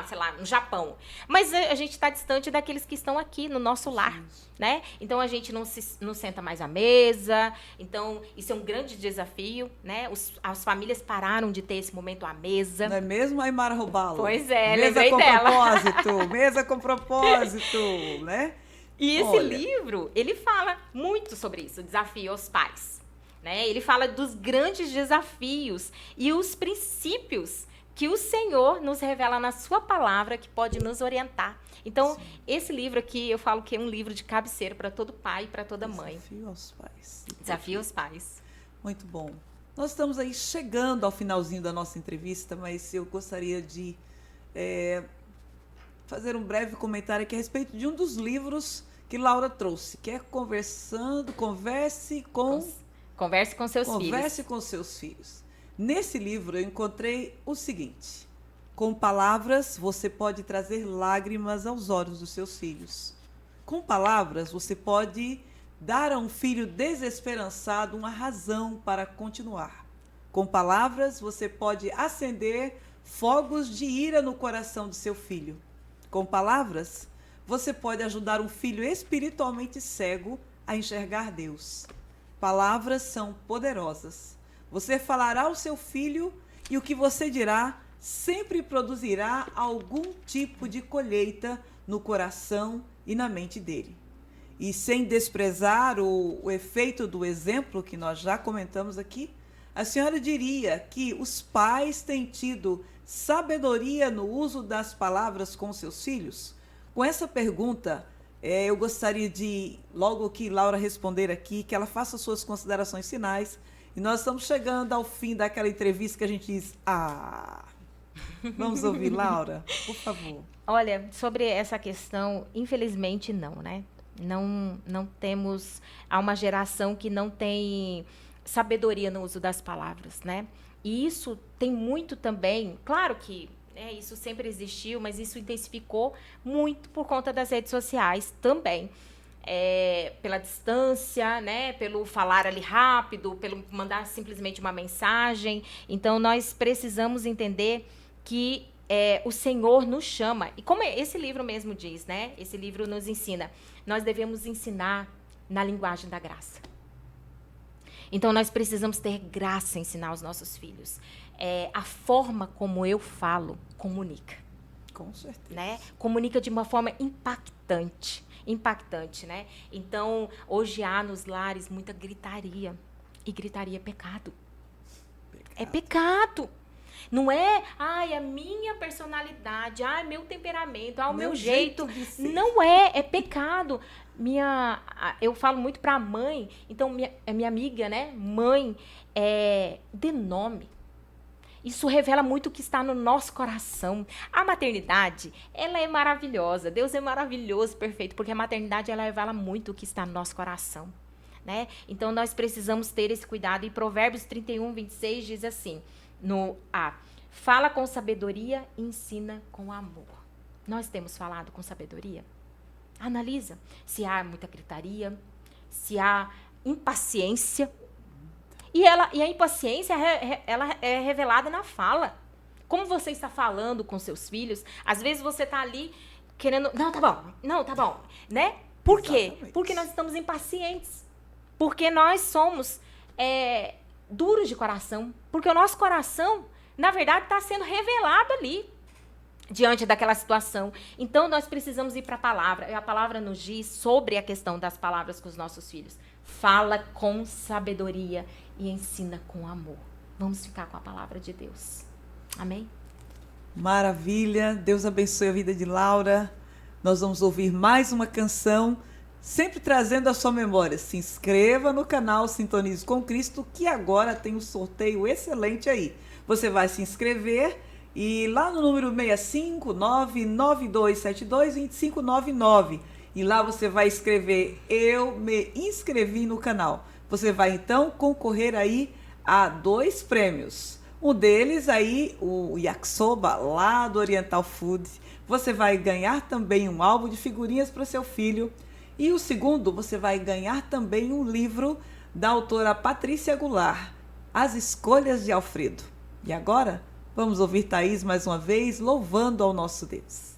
sei lá, no Japão. Mas a gente está distante daqueles que estão aqui no nosso lar, né? Então, a gente não senta mais à mesa. Então, isso é um grande desafio, né? As famílias pararam de ter esse momento à mesa. Não é mesmo, Aymara Robalo? Pois é, mesa lembrei com dela. Propósito, mesa com propósito, né? E esse livro, ele fala muito sobre isso, o desafio aos pais, né? Ele fala dos grandes desafios e os princípios que o Senhor nos revela na sua palavra, que pode nos orientar. Então, esse livro aqui, eu falo que é um livro de cabeceira para todo pai e para toda mãe. Desafio aos pais. Desafio aos pais. Muito bom. Nós estamos aí chegando ao finalzinho da nossa entrevista, mas eu gostaria de fazer um breve comentário aqui a respeito de um dos livros que Laura trouxe, que é Converse com seus filhos. Converse com seus filhos. Nesse livro eu encontrei o seguinte: Com palavras, você pode trazer lágrimas aos olhos dos seus filhos. Com palavras, você pode dar a um filho desesperançado uma razão para continuar. Com palavras, você pode acender fogos de ira no coração de seu filho. Com palavras, você pode ajudar um filho espiritualmente cego a enxergar Deus. Palavras são poderosas. Você falará ao seu filho e o que você dirá sempre produzirá algum tipo de colheita no coração e na mente dele. E sem desprezar o efeito do exemplo que nós já comentamos aqui, a senhora diria que os pais têm tido sabedoria no uso das palavras com seus filhos? Com essa pergunta, eu gostaria de, logo que Laura responder aqui, que ela faça suas considerações finais. E nós estamos chegando ao fim daquela entrevista que a gente diz, vamos ouvir, Laura, por favor. Olha, sobre essa questão, infelizmente não, né? Não temos, há uma geração que não tem sabedoria no uso das palavras, né? E isso tem muito também, claro que isso sempre existiu, mas isso intensificou muito por conta das redes sociais também. Pela distância, né? Pelo falar ali rápido, pelo mandar simplesmente uma mensagem. Então, nós precisamos entender que o Senhor nos chama. E como esse livro mesmo diz, né? Esse livro nos ensina. Nós devemos ensinar na linguagem da graça. Então, nós precisamos ter graça em ensinar aos nossos filhos. A forma como eu falo comunica. Com certeza. Né? Comunica de uma forma impactante, né? Então, hoje há nos lares muita gritaria. E gritaria é pecado. É pecado. Não é, a minha personalidade, meu temperamento, o meu jeito. Não é pecado. Eu falo muito para a mãe, então, minha amiga, né? Mãe, dê nome. Isso revela muito o que está no nosso coração. A maternidade, ela é maravilhosa. Deus é maravilhoso, perfeito, porque a maternidade, ela revela muito o que está no nosso coração, né? Então, nós precisamos ter esse cuidado. E Provérbios 31, 26 diz assim, fala com sabedoria e ensina com amor. Nós temos falado com sabedoria? Analisa se há muita gritaria, se há impaciência. E a impaciência, ela é revelada na fala. Como você está falando com seus filhos, às vezes você está ali querendo... Não, tá bom. Né? Por quê? Porque nós estamos impacientes. Porque nós somos duros de coração. Porque o nosso coração, na verdade, está sendo revelado ali, diante daquela situação. Então, nós precisamos ir para a palavra. E a palavra nos diz sobre a questão das palavras com os nossos filhos. Fala com sabedoria e ensina com amor. Vamos ficar com a palavra de Deus. Amém? Maravilha. Deus abençoe a vida de Laura. Nós vamos ouvir mais uma canção, sempre trazendo a sua memória. Se inscreva no canal Sintonize com Cristo, que agora tem um sorteio excelente aí. Você vai se inscrever e lá no número 65992722599. E lá você vai escrever, eu me inscrevi no canal. Você vai então concorrer aí a 2 prêmios. Um deles aí, o yakisoba lá do Oriental Food. Você vai ganhar também um álbum de figurinhas para seu filho. E o segundo, você vai ganhar também um livro da autora Patrícia Goulart, As Escolhas de Alfredo. E agora, vamos ouvir Thaís mais uma vez, louvando ao nosso Deus.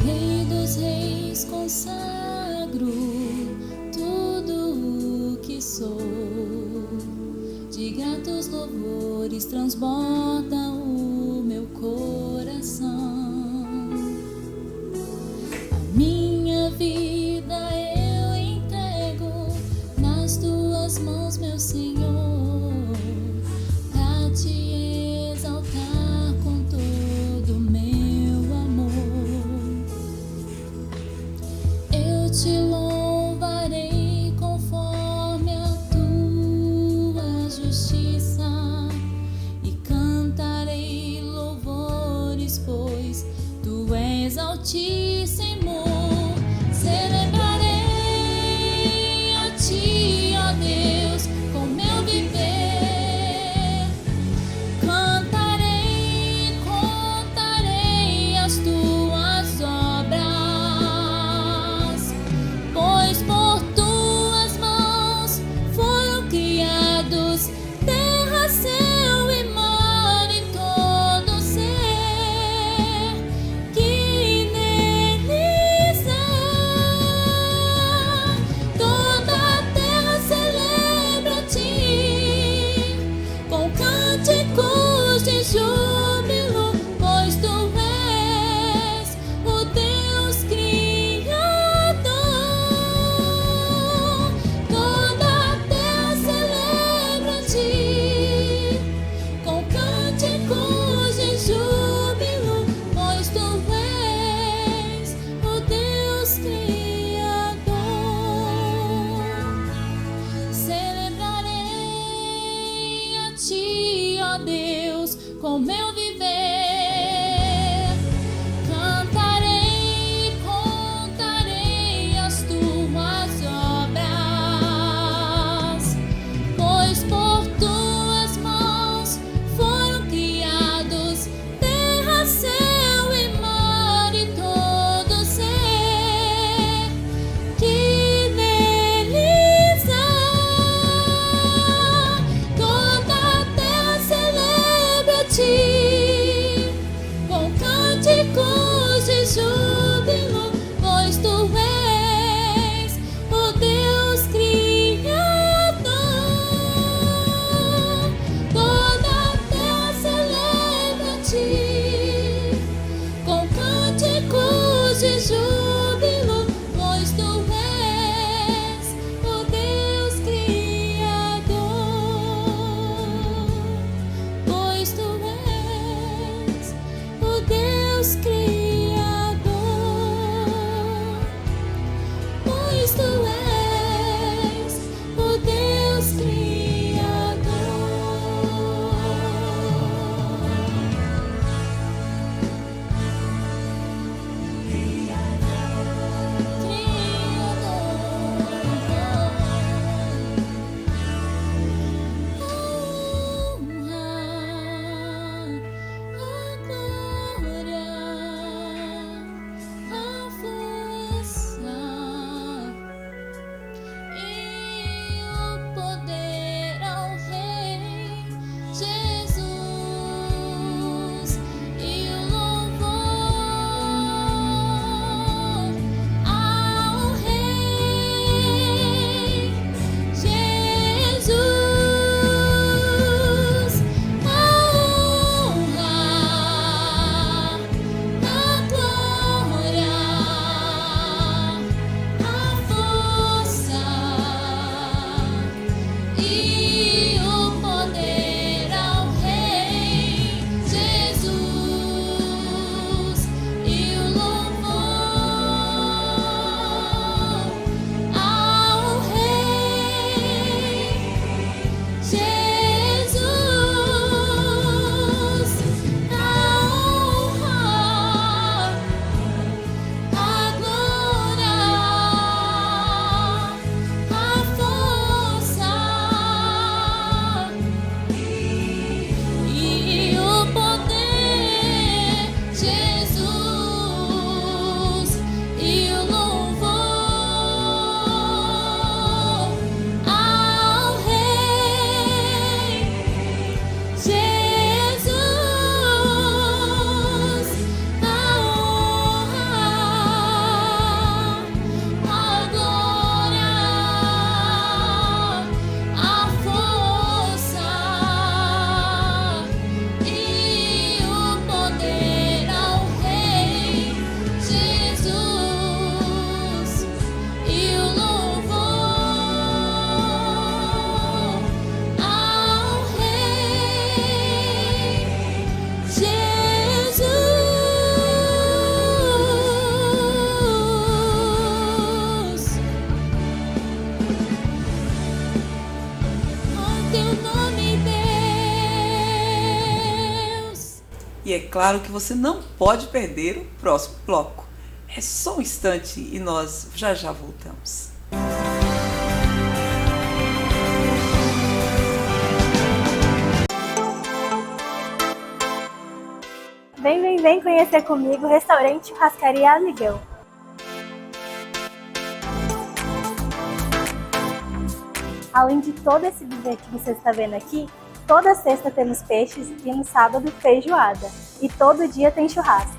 Rei dos reis, consagro tudo o que sou. De gratos louvores transborda o meu coração. A minha vida eu entrego nas tuas mãos, meu Senhor, pra te exaltar com todo o meu amor. Eu te louvarei conforme a tua justiça e cantarei ó Deus, com meu viver. Cantarei, contarei as tuas obras, pois por tuas mãos foram criados terra, céu e mar e todo ser que neles há. Toda a terra celebra a ti com cânticos de júbilo, pois tu és o Deus Criador. Toda a terra celebra a ti com cânticos de júbilo, pois tu és o Deus Criador. Pois tu és o Deus Criador. Pois tu és o Deus E é claro que você não pode perder o próximo bloco. É só um instante e nós já voltamos. Vem conhecer comigo o restaurante Churrascaria Amigão. Além de todo esse buffet que você está vendo aqui, toda sexta temos peixes e no sábado feijoada. E todo dia tem churrasco.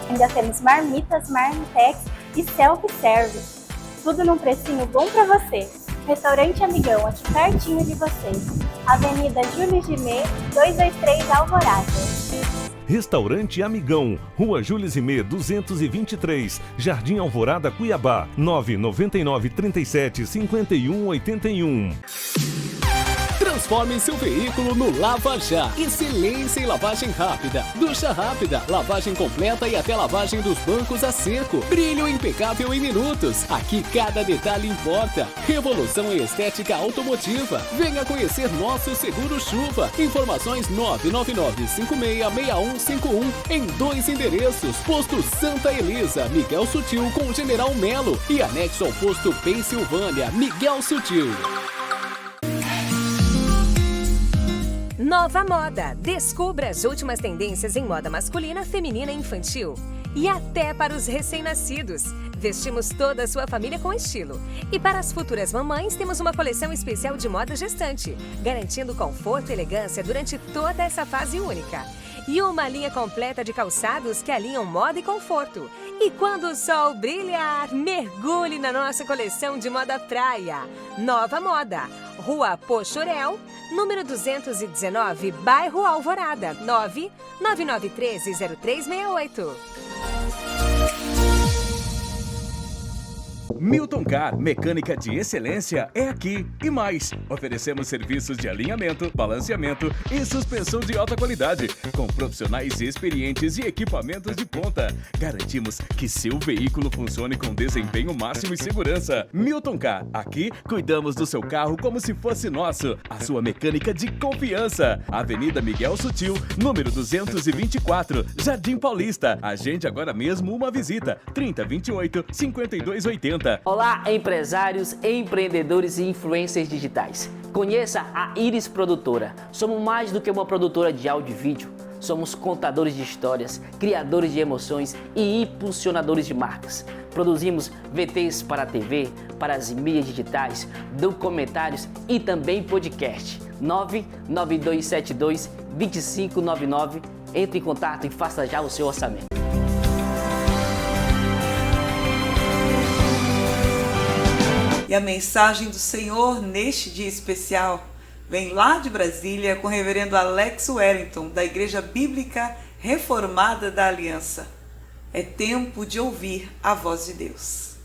Ainda temos marmitas, marmitex e self-service. Tudo num precinho bom para você. Restaurante Amigão, aqui pertinho de vocês. Avenida Júlio Gimê, 223 Alvorada. Restaurante Amigão, Rua Júlio Zimê 223, Jardim Alvorada, Cuiabá, 999 37 51 81. Transforme seu veículo no Lava Já. Excelência em lavagem rápida. Ducha rápida, lavagem completa e até lavagem dos bancos a seco. Brilho impecável em minutos. Aqui cada detalhe importa. Revolução em estética automotiva. Venha conhecer nosso seguro chuva. Informações 999-566151 em 2 endereços. Posto Santa Elisa, Miguel Sutil com General Melo e anexo ao posto Pensilvânia, Miguel Sutil. Nova Moda. Descubra as últimas tendências em moda masculina, feminina e infantil. E até para os recém-nascidos. Vestimos toda a sua família com estilo. E para as futuras mamães, temos uma coleção especial de moda gestante, garantindo conforto e elegância durante toda essa fase única. E uma linha completa de calçados que alinham moda e conforto. E quando o sol brilhar, mergulhe na nossa coleção de moda praia. Nova Moda. Rua Pochorel, número 219, bairro Alvorada, 999130368. Milton Car, mecânica de excelência é aqui e mais. Oferecemos serviços de alinhamento, balanceamento e suspensão de alta qualidade, com profissionais experientes e equipamentos de ponta. Garantimos que seu veículo funcione com desempenho máximo e segurança. Milton Car, aqui cuidamos do seu carro como se fosse nosso. A sua mecânica de confiança. Avenida Miguel Sutil, número 224, Jardim Paulista. Agende agora mesmo uma visita. 3028-5280. Olá, empresários, empreendedores e influencers digitais. Conheça a Iris Produtora. Somos mais do que uma produtora de áudio e vídeo. Somos contadores de histórias, criadores de emoções e impulsionadores de marcas. Produzimos VTs para a TV, para as mídias digitais, documentários e também podcast. 99272-2599. Entre em contato e faça já o seu orçamento. E a mensagem do Senhor neste dia especial vem lá de Brasília com o reverendo Alex Wellington, da Igreja Bíblica Reformada da Aliança. É tempo de ouvir a voz de Deus.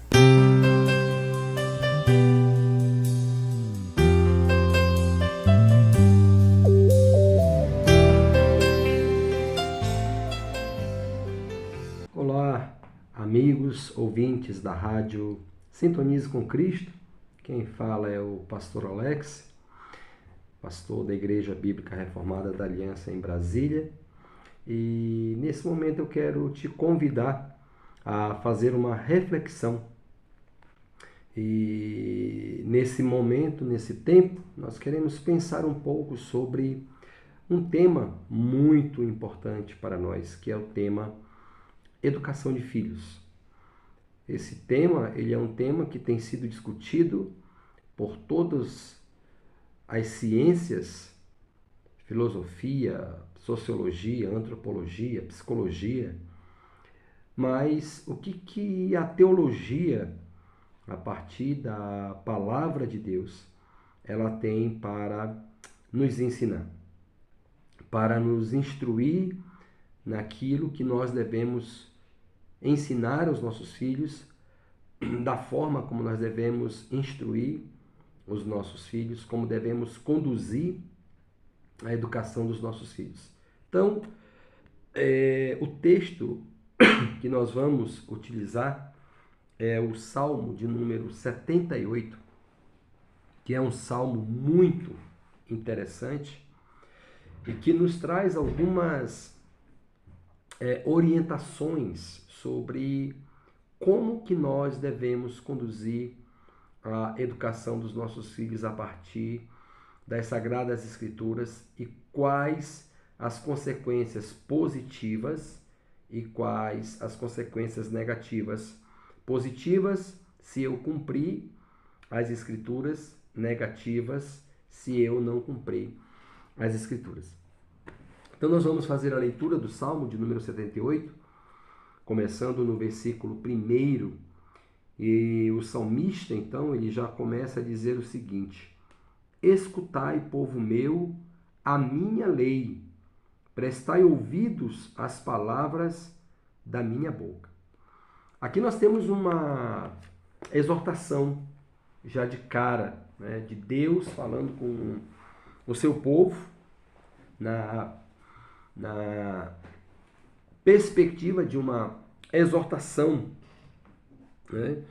Olá, amigos, ouvintes da rádio Sintonize com Cristo. Quem fala é o pastor Alex, pastor da Igreja Bíblica Reformada da Aliança em Brasília. E nesse momento eu quero te convidar a fazer uma reflexão. E nesse momento, nesse tempo, nós queremos pensar um pouco sobre um tema muito importante para nós, que é o tema educação de filhos. Esse tema, ele é um tema que tem sido discutido por todas as ciências, filosofia, sociologia, antropologia, psicologia, mas o que a teologia, a partir da palavra de Deus, ela tem para nos ensinar, para nos instruir naquilo que nós devemos ensinar aos nossos filhos, da forma como nós devemos instruir os nossos filhos, como devemos conduzir a educação dos nossos filhos. Então, o texto que nós vamos utilizar é o Salmo de número 78, que é um salmo muito interessante e que nos traz algumas orientações sobre como que nós devemos conduzir a educação dos nossos filhos a partir das Sagradas Escrituras e quais as consequências positivas e quais as consequências negativas. Positivas, se eu cumprir as Escrituras, negativas, se eu não cumprir as Escrituras. Então nós vamos fazer a leitura do Salmo de número 78, começando no versículo 1, e o salmista, então, ele já começa a dizer o seguinte: escutai, povo meu, a minha lei, prestai ouvidos às palavras da minha boca. Aqui nós temos uma exortação, já de cara, né, de Deus falando o seu povo na perspectiva de uma exortação, né,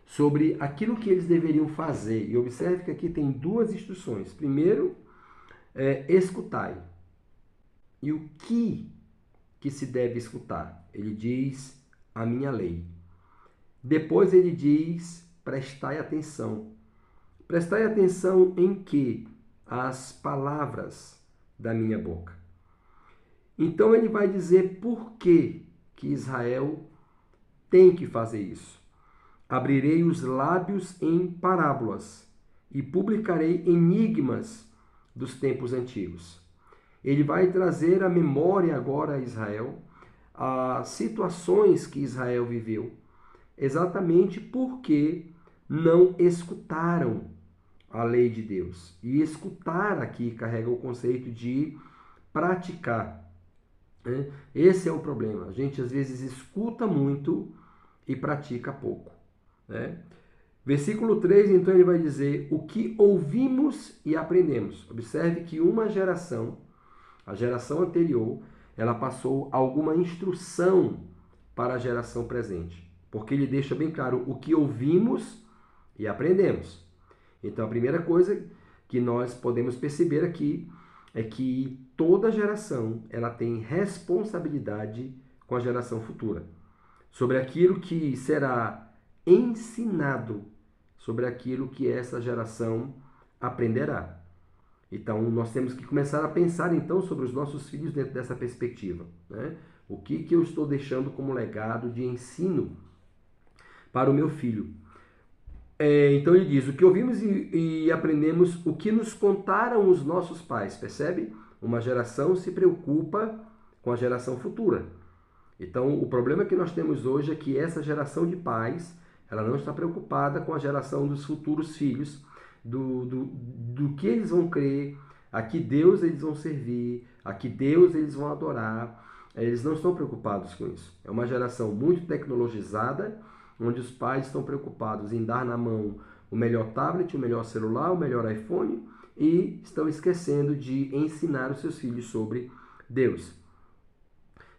sobre aquilo que eles deveriam fazer. E observe que aqui tem duas instruções. Primeiro, escutai. E o que se deve escutar? Ele diz, a minha lei. Depois ele diz, prestai atenção. Prestai atenção em que? As palavras da minha boca. Então ele vai dizer por que Israel tem que fazer isso. Abrirei os lábios em parábolas e publicarei enigmas dos tempos antigos. Ele vai trazer à memória agora a Israel as situações que Israel viveu, exatamente porque não escutaram a lei de Deus. E escutar aqui carrega o conceito de praticar. Esse é o problema. A gente às vezes escuta muito e pratica pouco. Versículo 3, então ele vai dizer o que ouvimos e aprendemos. Observe que uma geração, a geração anterior, ela passou alguma instrução para a geração presente. Porque ele deixa bem claro o que ouvimos e aprendemos. Então a primeira coisa que nós podemos perceber aqui é que toda geração ela tem responsabilidade com a geração futura. Sobre aquilo que será ensinado, sobre aquilo que essa geração aprenderá. Então, nós temos que começar a pensar, então, sobre os nossos filhos dentro dessa perspectiva. O que eu estou deixando como legado de ensino para o meu filho? Então, ele diz, o que ouvimos e aprendemos, o que nos contaram os nossos pais. Percebe? Uma geração se preocupa com a geração futura. Então, o problema que nós temos hoje é que essa geração de pais, ela não está preocupada com a geração dos futuros filhos, do que eles vão crer, a que Deus eles vão servir, a que Deus eles vão adorar. Eles não estão preocupados com isso. É uma geração muito tecnologizada, onde os pais estão preocupados em dar na mão o melhor tablet, o melhor celular, o melhor iPhone, e estão esquecendo de ensinar os seus filhos sobre Deus.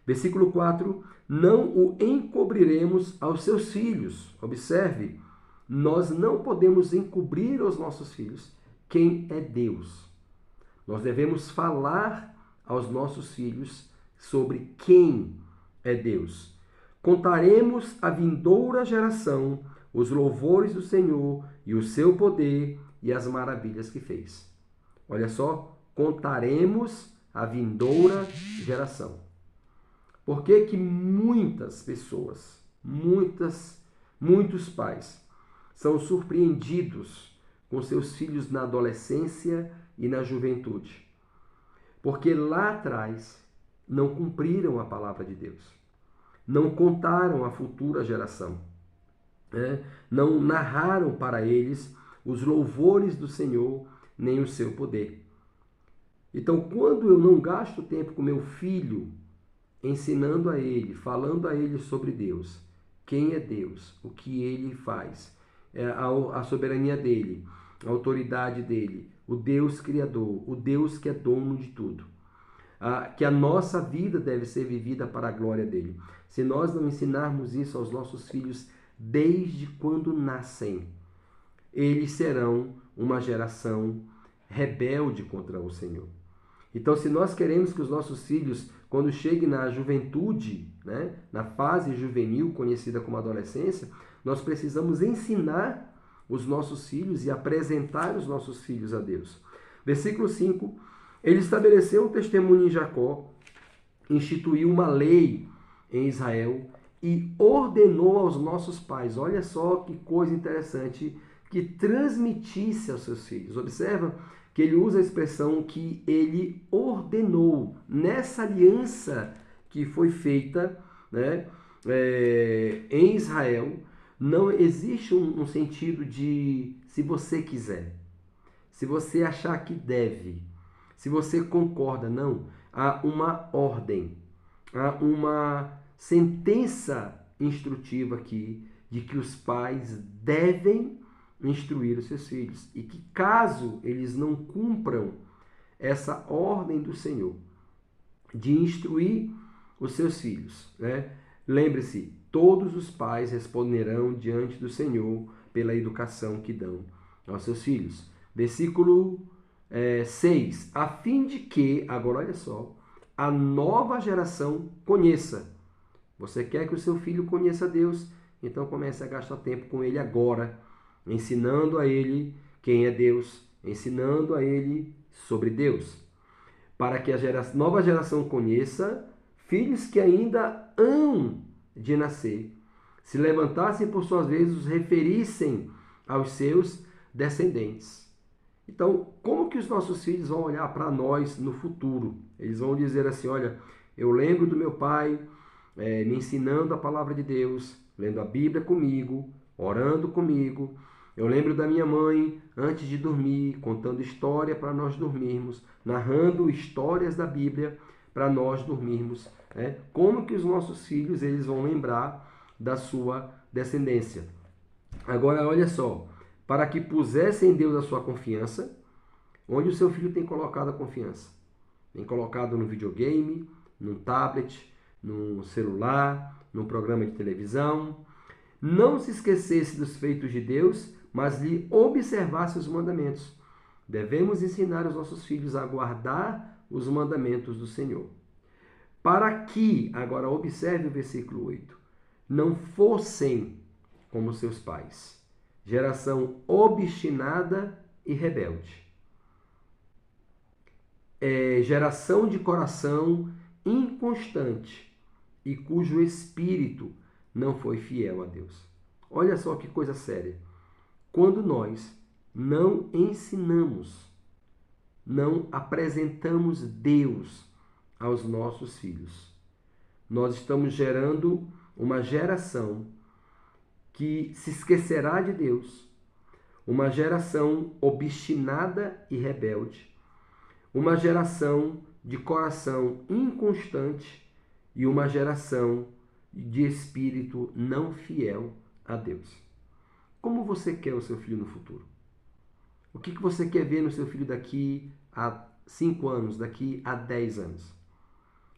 Versículo 4, não o encobriremos aos seus filhos. Observe, nós não podemos encobrir aos nossos filhos quem é Deus. Nós devemos falar aos nossos filhos sobre quem é Deus. Contaremos à vindoura geração os louvores do Senhor e o seu poder e as maravilhas que fez. Olha só, contaremos à vindoura geração. Por que que muitas pessoas, muitos pais são surpreendidos com seus filhos na adolescência e na juventude? Porque lá atrás não cumpriram a palavra de Deus, não contaram à futura geração, não narraram para eles os louvores do Senhor nem o seu poder. Então, quando eu não gasto tempo com meu filho, ensinando a ele, falando a ele sobre Deus, quem é Deus, o que ele faz, a soberania dele, a autoridade dele, o Deus Criador, o Deus que é dono de tudo, que a nossa vida deve ser vivida para a glória dele. Se nós não ensinarmos isso aos nossos filhos desde quando nascem, eles serão uma geração rebelde contra o Senhor. Então, se nós queremos que os nossos filhos, quando cheguem na juventude, na fase juvenil, conhecida como adolescência, nós precisamos ensinar os nossos filhos e apresentar os nossos filhos a Deus. Versículo 5, ele estabeleceu um testemunho em Jacó, instituiu uma lei em Israel e ordenou aos nossos pais, olha só que coisa interessante, que transmitisse aos seus filhos. Observa que ele usa a expressão que ele ordenou nessa aliança que foi feita em Israel. Não existe um sentido de se você quiser, se você achar que deve, se você concorda. Não, há uma ordem, há uma sentença instrutiva aqui de que os pais devem instruir os seus filhos e que caso eles não cumpram essa ordem do Senhor de instruir os seus filhos, né? Lembre-se, todos os pais responderão diante do Senhor pela educação que dão aos seus filhos. Versículo 6. A fim de que, agora olha só, a nova geração conheça. Você quer que o seu filho conheça Deus? Então comece a gastar tempo com ele agora, ensinando a ele quem é Deus, ensinando a ele sobre Deus. Para que a nova geração conheça, filhos que ainda hão de nascer, se levantassem por suas vezes, os referissem aos seus descendentes. Então, como que os nossos filhos vão olhar para nós no futuro? Eles vão dizer assim, olha, eu lembro do meu pai me ensinando a palavra de Deus, lendo a Bíblia comigo, orando comigo. Eu lembro da minha mãe, antes de dormir, contando história para nós dormirmos, narrando histórias da Bíblia para nós dormirmos. Né? Como que os nossos filhos eles vão lembrar da sua descendência? Agora, olha só, para que pusessem em Deus a sua confiança, onde o seu filho tem colocado a confiança? Tem colocado no videogame, num tablet, num celular, num programa de televisão. Não se esquecesse dos feitos de Deus, mas lhe observasse os mandamentos. Devemos ensinar os nossos filhos a guardar os mandamentos do Senhor. Para que, agora observe o versículo 8, não fossem como seus pais, geração obstinada e rebelde. Geração de coração inconstante e cujo espírito não foi fiel a Deus. Olha só que coisa séria. Quando nós não ensinamos, não apresentamos Deus aos nossos filhos, nós estamos gerando uma geração que se esquecerá de Deus, uma geração obstinada e rebelde, uma geração de coração inconstante e uma geração de espírito não fiel a Deus. Como você quer o seu filho no futuro? O que você quer ver no seu filho daqui a 5 anos, daqui a 10 anos?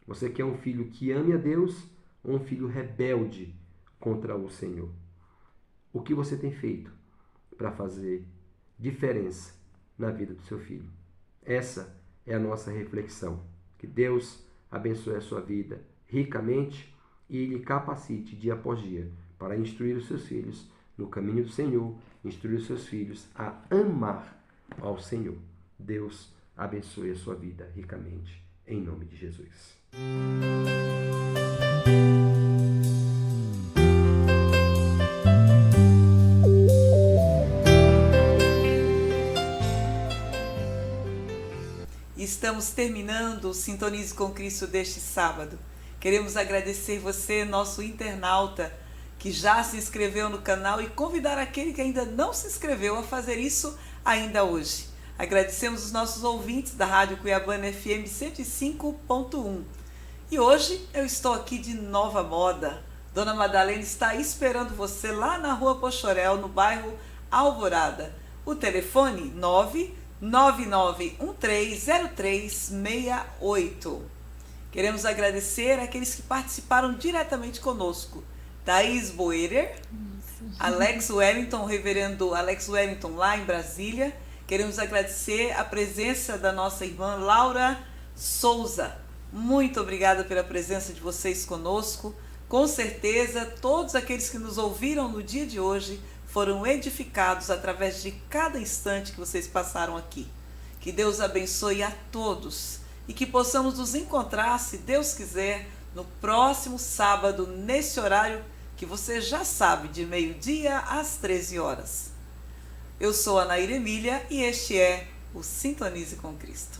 Você quer um filho que ame a Deus ou um filho rebelde contra o Senhor? O que você tem feito para fazer diferença na vida do seu filho? Essa é a nossa reflexão. Que Deus abençoe a sua vida ricamente e lhe capacite dia após dia para instruir os seus filhos no caminho do Senhor, instruir os seus filhos a amar ao Senhor. Deus abençoe a sua vida ricamente, em nome de Jesus. Estamos terminando o Sintonize com Cristo deste sábado. Queremos agradecer você, nosso internauta, que já se inscreveu no canal e convidar aquele que ainda não se inscreveu a fazer isso ainda hoje. Agradecemos os nossos ouvintes da Rádio Cuiabana FM 105.1. E hoje eu estou aqui de nova moda. Dona Madalena está esperando você lá na Rua Pochorel, no bairro Alvorada. O telefone 999130368. Queremos agradecer àqueles que participaram diretamente conosco. Thaís Boerer, Alex Wellington, o reverendo Alex Wellington lá em Brasília. Queremos agradecer a presença da nossa irmã Laura Souza. Muito obrigada pela presença de vocês conosco. Com certeza, todos aqueles que nos ouviram no dia de hoje foram edificados através de cada instante que vocês passaram aqui. Que Deus abençoe a todos e que possamos nos encontrar, se Deus quiser, no próximo sábado, nesse horário que você já sabe, de meio-dia às 13 horas. Eu sou a Nair Emília e este é o Sintonize com Cristo.